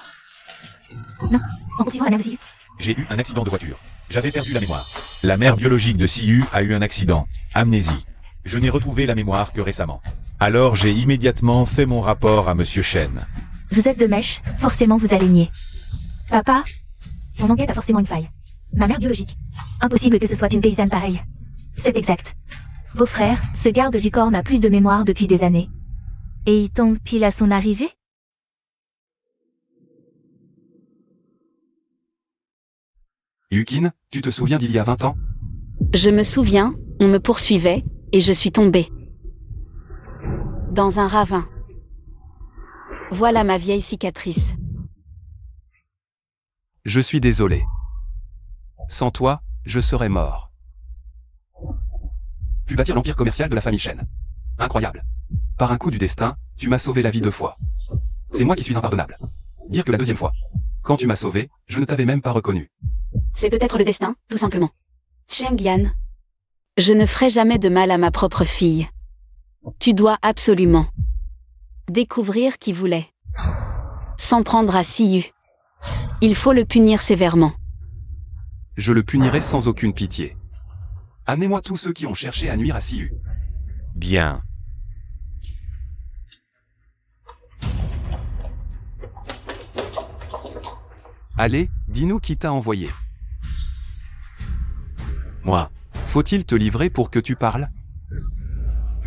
S4: Non, en poursuivant la mère de Siyu.
S1: J'ai eu un accident de voiture. J'avais perdu la mémoire. La mère biologique de Siyu a eu un accident. Amnésie. Je n'ai retrouvé la mémoire que récemment. Alors j'ai immédiatement fait mon rapport à monsieur Shen.
S4: Vous êtes de mèche, forcément vous allez nier. Papa, ton enquête a forcément une faille. Ma mère biologique. Impossible que ce soit une paysanne pareille. C'est exact. Beau-frère, ce garde du corps n'a plus de mémoire depuis des années. Et il tombe pile à son arrivée?
S3: Yukin, tu te souviens d'il y a 20 ans?
S2: Je me souviens, on me poursuivait, et je suis tombée. Dans un ravin. Voilà ma vieille cicatrice.
S3: Je suis désolé. Sans toi, je serais mort. Tu bâtir l'empire commercial de la famille Shen. Incroyable. Par un coup du destin, tu m'as sauvé la vie 2 fois. C'est moi qui suis impardonnable. Dire que la 2e fois. Quand tu m'as sauvé, je ne t'avais même pas reconnu.
S2: C'est peut-être le destin, tout simplement. Cheng Yan. Je ne ferai jamais de mal à ma propre fille. Tu dois absolument découvrir qui voulait. S'en prendre à Siyu. Il faut le punir sévèrement.
S3: Je le punirai sans aucune pitié. Amenez-moi tous ceux qui ont cherché à nuire à Siyu.
S1: Bien.
S3: Allez, dis-nous qui t'a envoyé.
S1: Moi,
S3: Faut-il te livrer pour que tu parles?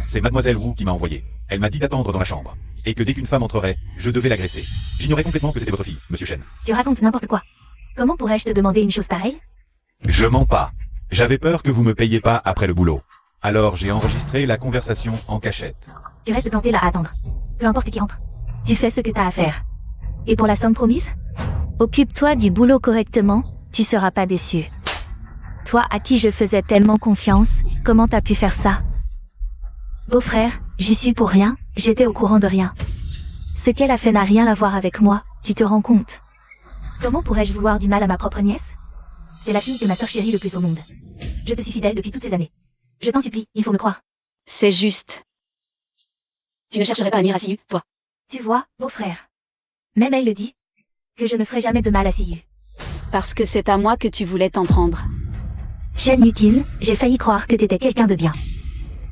S1: c'est Mademoiselle Wu qui m'a envoyé. Elle m'a dit d'attendre dans la chambre. Et que dès qu'une femme entrerait, je devais l'agresser. J'ignorais complètement que c'était votre fille, Monsieur Shen.
S4: Tu racontes n'importe quoi. Comment pourrais-je te demander une chose pareille?
S1: Je mens pas. J'avais peur que vous me payiez pas après le boulot. Alors j'ai enregistré la conversation en cachette.
S4: Tu restes planté là à attendre. Peu importe qui entre. Tu fais ce que t'as à faire. Et pour la somme promise? Occupe-toi du boulot correctement, tu seras pas déçu. Toi à qui je faisais tellement confiance, comment t'as pu faire ça? Beau-frère, j'y suis pour rien, j'étais au courant de rien. Ce qu'elle a fait n'a rien à voir avec moi, tu te rends compte? Comment pourrais-je vouloir du mal à ma propre nièce? C'est la fille que ma sœur chérie le plus au monde. Je te suis fidèle depuis toutes ces années. Je t'en supplie, il faut me croire.
S2: C'est juste. Tu ne chercherais pas à nuire à Siyu, toi.
S4: Tu vois, beau-frère. Même elle le dit. Que je ne ferai jamais de mal à Siyu.
S2: Parce que c'est à moi que tu voulais t'en prendre.
S4: Shen Yukin, j'ai failli croire que t'étais quelqu'un de bien.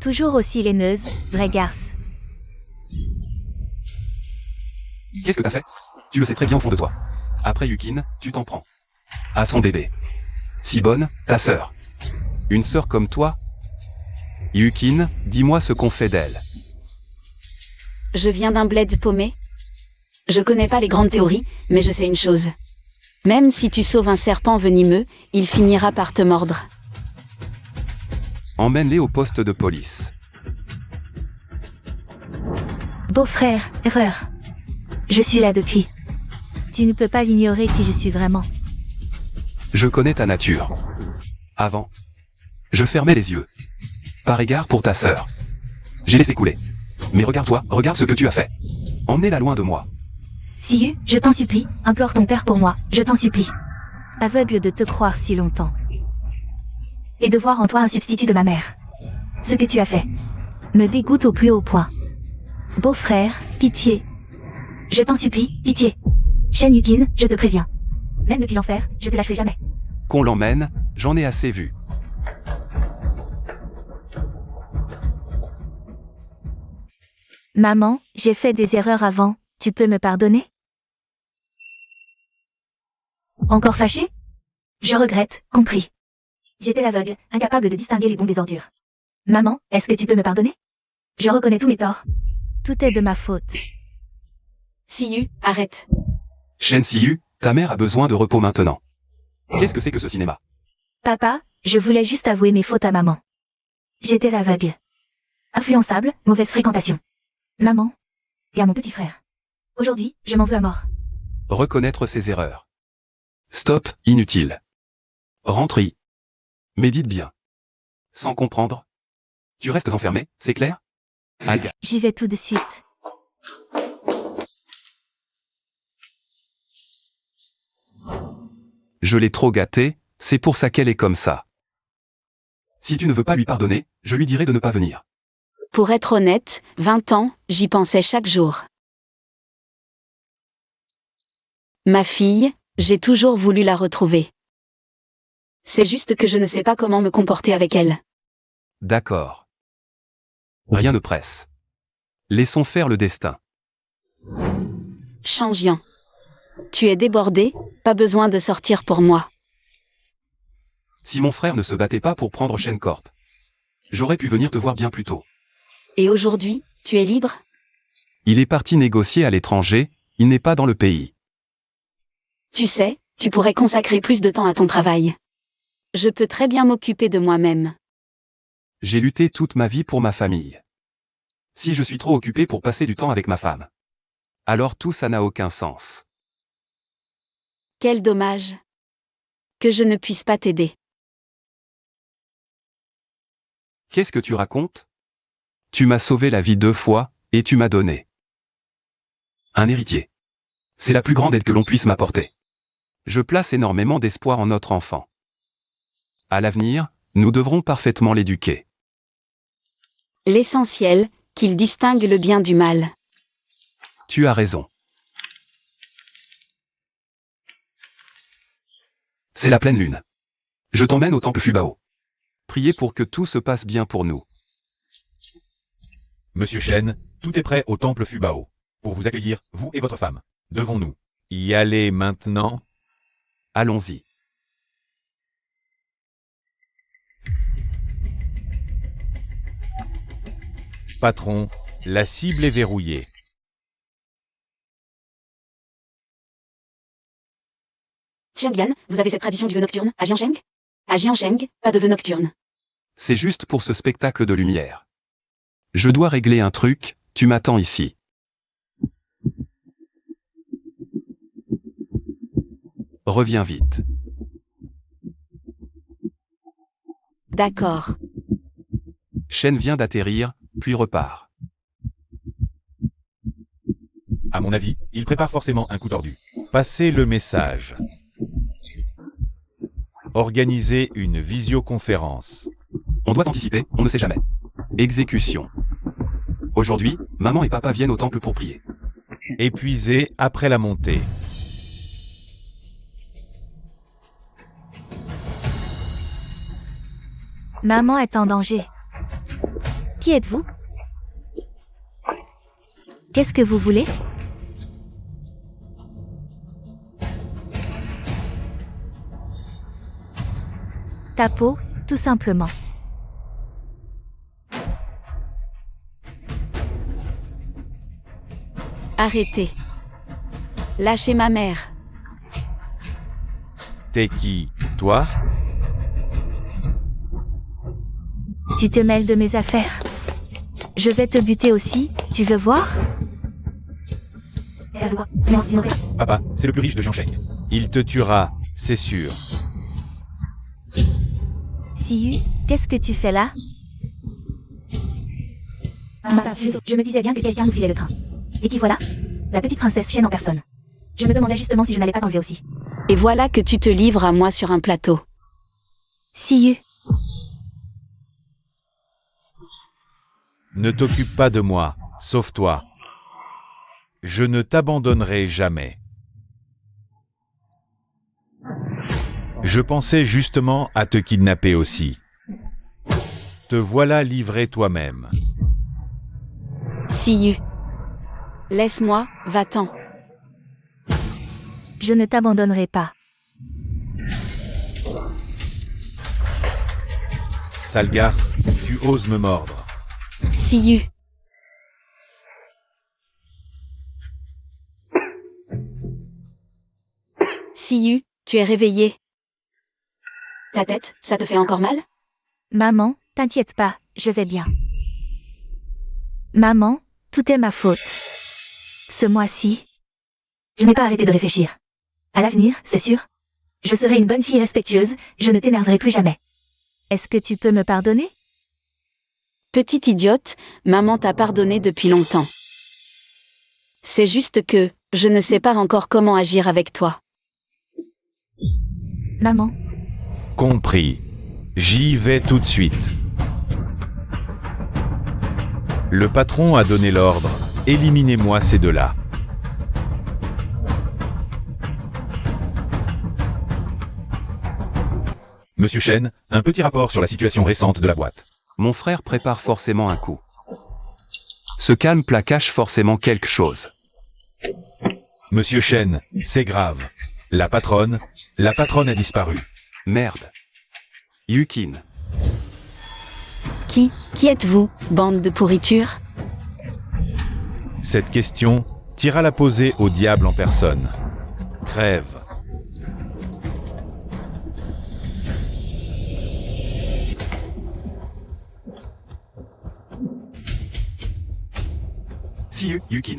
S4: Toujours aussi laineuse, vraie garce.
S3: Qu'est-ce que t'as fait? Tu le sais très bien au fond de toi. Après Yukin, tu t'en prends. À son bébé. Si bonne, ta sœur. Une sœur comme toi? Yukin, dis-moi ce qu'on fait d'elle.
S2: Je viens d'un bled paumé. Je connais pas les grandes théories, mais je sais une chose. Même si tu sauves un serpent venimeux, il finira par te mordre.
S3: Emmène-les au poste de police.
S4: Beau-frère, erreur. Je suis là depuis. Tu ne peux pas ignorer qui je suis vraiment.
S3: Je connais ta nature. Avant, je fermais les yeux. Par égard pour ta sœur. J'ai laissé couler. Mais regarde-toi, regarde ce que tu as fait. Emmenez-la loin de moi.
S4: Siyu, je t'en supplie, implore ton père pour moi, je t'en supplie. Aveugle de te croire si longtemps. Et de voir en toi un substitut de ma mère. Ce que tu as fait me dégoûte au plus haut point. Beau-frère, pitié. Je t'en supplie, pitié. Shen Yukin, je te préviens. Même depuis l'enfer, je te lâcherai jamais.
S3: Qu'on l'emmène, j'en ai assez vu.
S4: Maman, j'ai fait des erreurs avant, tu peux me pardonner? Encore fâché? Je regrette, compris. J'étais aveugle, incapable de distinguer les bons des ordures. Maman, est-ce que tu peux me pardonner? Je reconnais tous mes torts. Tout est de ma faute.
S2: Siyu, arrête.
S3: Shen Siyu, ta mère a besoin de repos maintenant. Qu'est-ce que c'est que ce cinéma?
S4: Papa, je voulais juste avouer mes fautes à maman. J'étais aveugle. Influençable, mauvaise fréquentation. Maman. Et à mon petit frère. Aujourd'hui, je m'en veux à mort.
S3: Reconnaître ses erreurs. Stop, inutile. Rentre-y. Médite bien. Sans comprendre. Tu restes enfermé, c'est clair? Alga.
S4: J'y vais tout de suite.
S3: Je l'ai trop gâtée, c'est pour ça qu'elle est comme ça. Si tu ne veux pas lui pardonner, je lui dirai de ne pas venir.
S2: Pour être honnête, 20 ans, j'y pensais chaque jour. Ma fille, j'ai toujours voulu la retrouver. C'est juste que je ne sais pas comment me comporter avec elle.
S3: D'accord. Rien ne presse. Laissons faire le destin.
S2: Changian. Tu es débordé, pas besoin de sortir pour moi.
S3: Si mon frère ne se battait pas pour prendre Shen Corp, j'aurais pu venir te voir bien plus tôt.
S2: Et aujourd'hui, tu es libre?
S3: Il est parti négocier à l'étranger, il n'est pas dans le pays.
S2: Tu sais, tu pourrais consacrer plus de temps à ton travail. Je peux très bien m'occuper de moi-même.
S3: J'ai lutté toute ma vie pour ma famille. Si je suis trop occupé pour passer du temps avec ma femme, alors tout ça n'a aucun sens.
S2: Quel dommage. Que je ne puisse pas t'aider.
S3: Qu'est-ce que tu racontes? Tu m'as sauvé la vie 2 fois, et tu m'as donné un héritier. C'est la plus grande aide que l'on puisse m'apporter. Je place énormément d'espoir en notre enfant. À l'avenir, nous devrons parfaitement l'éduquer.
S2: L'essentiel, qu'il distingue le bien du mal.
S3: Tu as raison. C'est la pleine lune. Je t'emmène au temple Fubao. Priez pour que tout se passe bien pour nous.
S1: Monsieur Shen, tout est prêt au temple Fubao. Pour vous accueillir, vous et votre femme. Devons-nous y aller maintenant?
S3: Allons-y.
S1: Patron, la cible est verrouillée.
S2: Zhenglian, vous avez cette tradition du vœu nocturne, à Jiansheng? À Jiansheng, pas de vœu nocturne.
S3: C'est juste pour ce spectacle de lumière. Je dois régler un truc, tu m'attends ici. Reviens vite.
S2: D'accord.
S3: Shen vient d'atterrir, puis repart.
S1: À mon avis, il prépare forcément un coup tordu. Passez le message. Organisez une visioconférence.
S3: On doit anticiper, on ne sait jamais. Exécution. Aujourd'hui, maman et papa viennent au temple pour prier.
S1: Épuisé après la montée.
S4: Maman est en danger. Qui êtes-vous? Qu'est-ce que vous voulez? Ta peau, tout simplement.
S2: Arrêtez. Lâchez ma mère.
S1: T'es qui, toi?
S4: Tu te mêles de mes affaires. Je vais te buter aussi, tu veux voir?
S1: Papa, c'est le plus riche de Jiansheng. Il te tuera, c'est sûr.
S4: Siyu, qu'est-ce que tu fais là? Je me disais bien que quelqu'un nous filait le train. Et qui voilà? La petite princesse Shen en personne. Je me demandais justement si je n'allais pas t'enlever aussi.
S2: Et voilà que tu te livres à moi sur un plateau.
S4: Siyu,
S1: Ne t'occupe pas de moi, sauve-toi. Je ne t'abandonnerai jamais. Je pensais justement à te kidnapper aussi. Te voilà livré toi-même.
S2: Siyu. Laisse-moi, va-t'en.
S4: je ne t'abandonnerai pas.
S1: Sale garce, tu oses me mordre.
S2: Siyu. Siyu, tu es réveillé. Ta tête, ça te fait encore mal?
S4: Maman, t'inquiète pas, je vais bien. Maman, tout est ma faute. Ce mois-ci, je n'ai pas arrêté de réfléchir. À l'avenir, c'est sûr. Je serai une bonne fille respectueuse, je ne t'énerverai plus jamais. Est-ce que tu peux me pardonner?
S2: Petite idiote, maman t'a pardonné depuis longtemps. C'est juste que, je ne sais pas encore comment agir avec toi.
S4: Maman,
S1: Compris. J'y vais tout de suite. Le patron a donné l'ordre. Éliminez-moi ces deux-là. Monsieur Shen, un petit rapport sur la situation récente de la boîte.
S3: Mon frère prépare forcément un coup. Ce calme-plat cache forcément quelque chose.
S1: Monsieur Shen, c'est grave. La patronne a disparu.
S3: Merde. Yukin.
S2: Qui êtes-vous, bande de pourriture?
S1: Cette question, t'iras la poser au diable en personne. Crève.
S3: Si Yukin.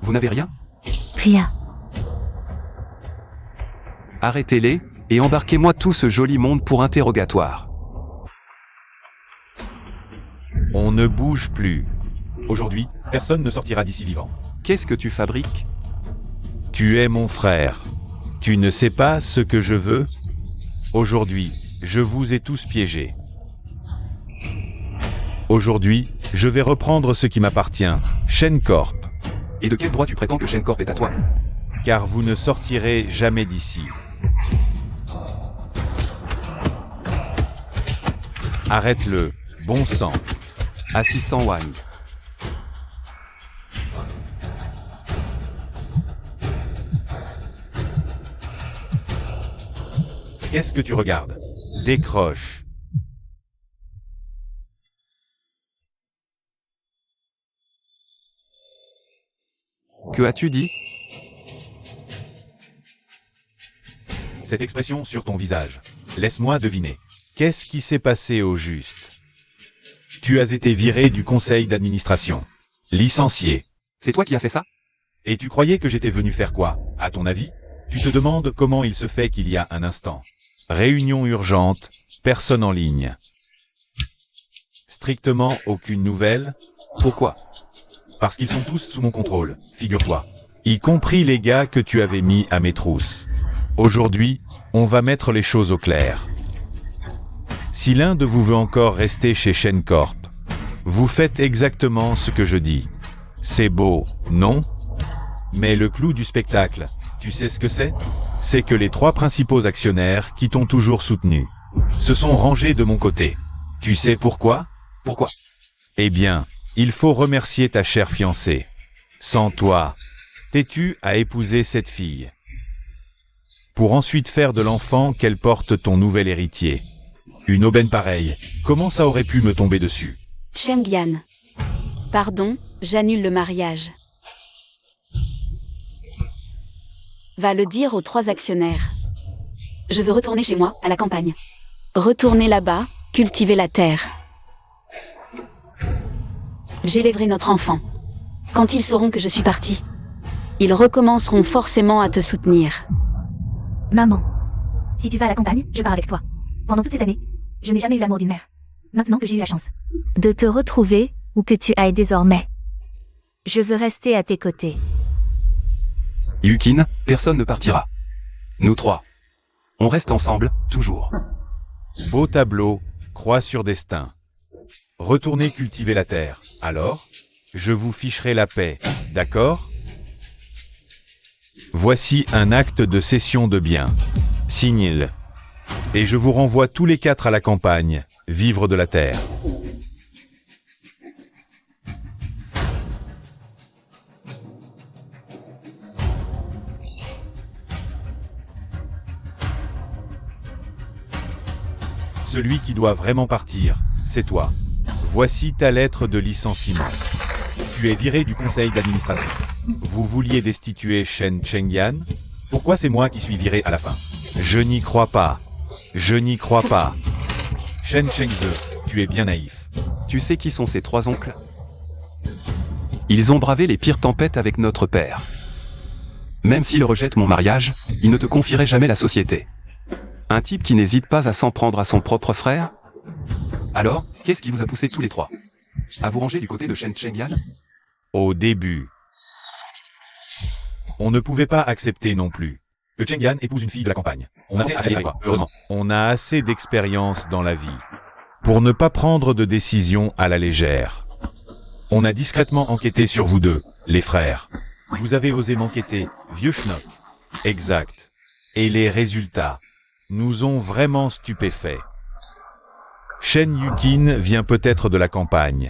S3: Vous n'avez rien?
S4: Rien.
S3: Arrêtez-les, et embarquez-moi tout ce joli monde pour interrogatoire.
S1: On ne bouge plus. Aujourd'hui, personne ne sortira d'ici vivant.
S3: Qu'est-ce que tu fabriques?
S1: Tu es mon frère. Tu ne sais pas ce que je veux? Aujourd'hui, je vous ai tous piégés. Aujourd'hui, je vais reprendre ce qui m'appartient, Shen Corp.
S3: Et de quel droit tu prétends que Shen Corp est à toi?
S1: Car vous ne sortirez jamais d'ici. Arrête-le, bon sang.
S3: Assistant Wang.
S1: Qu'est-ce que tu regardes? Décroche.
S3: Que as-tu dit?
S1: Cette expression sur ton visage. Laisse-moi deviner. Qu'est-ce qui s'est passé au juste? Tu as été viré du conseil d'administration. Licencié.
S3: C'est toi qui as fait ça?
S1: Et tu croyais que j'étais venu faire quoi, à ton avis? Tu te demandes comment il se fait qu'il y a un instant. Réunion urgente, personne en ligne. Strictement aucune nouvelle.
S3: Pourquoi?
S1: Parce qu'ils sont tous sous mon contrôle, figure-toi. Y compris les gars que tu avais mis à mes trousses. Aujourd'hui, on va mettre les choses au clair. Si l'un de vous veut encore rester chez Shen Corp, vous faites exactement ce que je dis. C'est beau, non? Mais le clou du spectacle, tu sais ce que c'est? C'est que les 3 principaux actionnaires qui t'ont toujours soutenu se sont rangés de mon côté. Tu sais pourquoi?
S3: Pourquoi?
S1: Eh bien, il faut remercier ta chère fiancée. Sans toi, t'es-tu à épouser cette fille? Pour ensuite faire de l'enfant qu'elle porte ton nouvel héritier. Une aubaine pareille, comment ça aurait pu me tomber dessus?
S2: Cheng-Yan. Pardon, j'annule le mariage. Va le dire aux 3 actionnaires. Je veux retourner chez moi, à la campagne. Retourner là-bas, cultiver la terre. J'élèverai notre enfant. Quand ils sauront que je suis partie, ils recommenceront forcément à te soutenir.
S4: Maman. Si tu vas à la campagne, je pars avec toi. Pendant toutes ces années, je n'ai jamais eu l'amour d'une mère. Maintenant que j'ai eu la chance de te retrouver, où que tu ailles désormais, je veux rester à tes côtés.
S3: Yukin, personne ne partira. Nous 3. On reste ensemble, toujours.
S1: Beau tableau, croix sur destin. Retournez cultiver la terre. Alors, je vous ficherai la paix, d'accord? Voici un acte de cession de biens. Signe-le. Et je vous renvoie tous les 4 à la campagne, vivre de la terre. Celui qui doit vraiment partir, c'est toi. Voici ta lettre de licenciement. Tu es viré du conseil d'administration. Vous vouliez destituer Shen Cheng-Yan? Pourquoi c'est moi qui suis viré à la fin? Je n'y crois pas. Je n'y crois pas. Shen Cheng-Ze, tu es bien naïf.
S3: Tu sais qui sont ces 3 oncles? Ils ont bravé les pires tempêtes avec notre père. Même s'il rejette mon mariage, il ne te confierait jamais la société. Un type qui n'hésite pas à s'en prendre à son propre frère? Alors, qu'est-ce qui vous a poussé tous les 3 à vous ranger du côté de Shen Cheng-Yan?
S1: Au début. On ne pouvait pas accepter non plus que Cheng-Yan épouse une fille de la campagne. On a assez d'expérience dans la vie pour ne pas prendre de décision à la légère. On a discrètement enquêté sur vous 2, les frères. Vous avez osé m'enquêter, vieux schnock. Exact. Et les résultats nous ont vraiment stupéfaits. Shen Yukin vient peut-être de la campagne.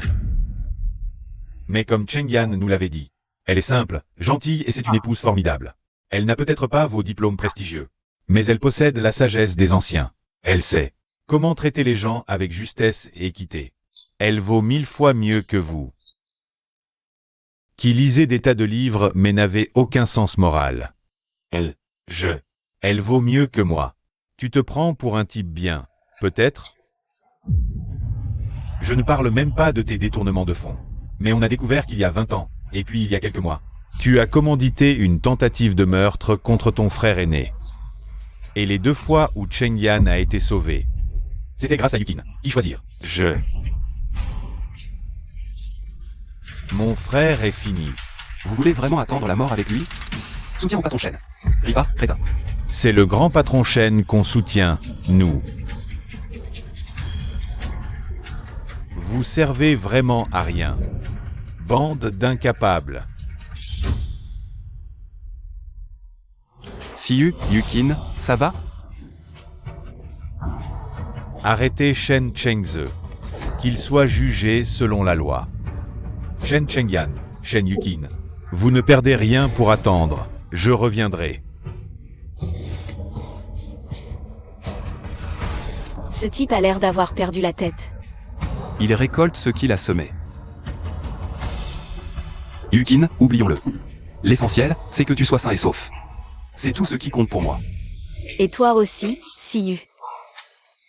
S1: Mais comme Cheng-Yan nous l'avait dit, elle est simple, gentille et c'est une épouse formidable. Elle n'a peut-être pas vos diplômes prestigieux, mais elle possède la sagesse des anciens. Elle sait Comment traiter les gens avec justesse et équité? Elle vaut 1000 fois mieux que vous. Qui lisez des tas de livres mais n'avez aucun sens moral. Elle vaut mieux que moi. Tu te prends pour un type bien, peut-être? Je ne parle même pas de tes détournements de fonds. Mais on a découvert qu'il y a 20 ans, et puis il y a quelques mois. Tu as commandité une tentative de meurtre contre ton frère aîné. Et les 2 fois où Cheng Yan a été sauvé, c'était grâce à Yukin. Qui choisir? Mon frère est fini.
S3: Vous voulez vraiment attendre la mort avec lui? Soutiens mon patron Shen. Ris pas, crétin.
S1: C'est le grand patron Shen qu'on soutient, nous. Vous servez vraiment à rien. Bande d'incapables.
S3: Siyu, Yukin, ça va?
S1: Arrêtez Shen Chengze. Qu'il soit jugé selon la loi. Shen Chengyan, Shen Yukin. Vous ne perdez rien pour attendre. Je reviendrai.
S2: Ce type a l'air d'avoir perdu la tête.
S3: Il récolte ce qu'il a semé. Yukin, oublions-le. L'essentiel, c'est que tu sois sain et sauf. C'est tout ce qui compte pour moi.
S2: Et toi aussi, Siyu.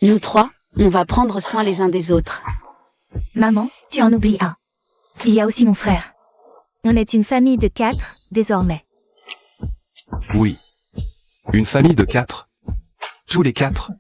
S2: Nous 3, on va prendre soin les uns des autres.
S4: Maman, tu en oublies un. Il y a aussi mon frère. On est une famille de 4, désormais.
S3: Oui. Une famille de 4. Tous les 4,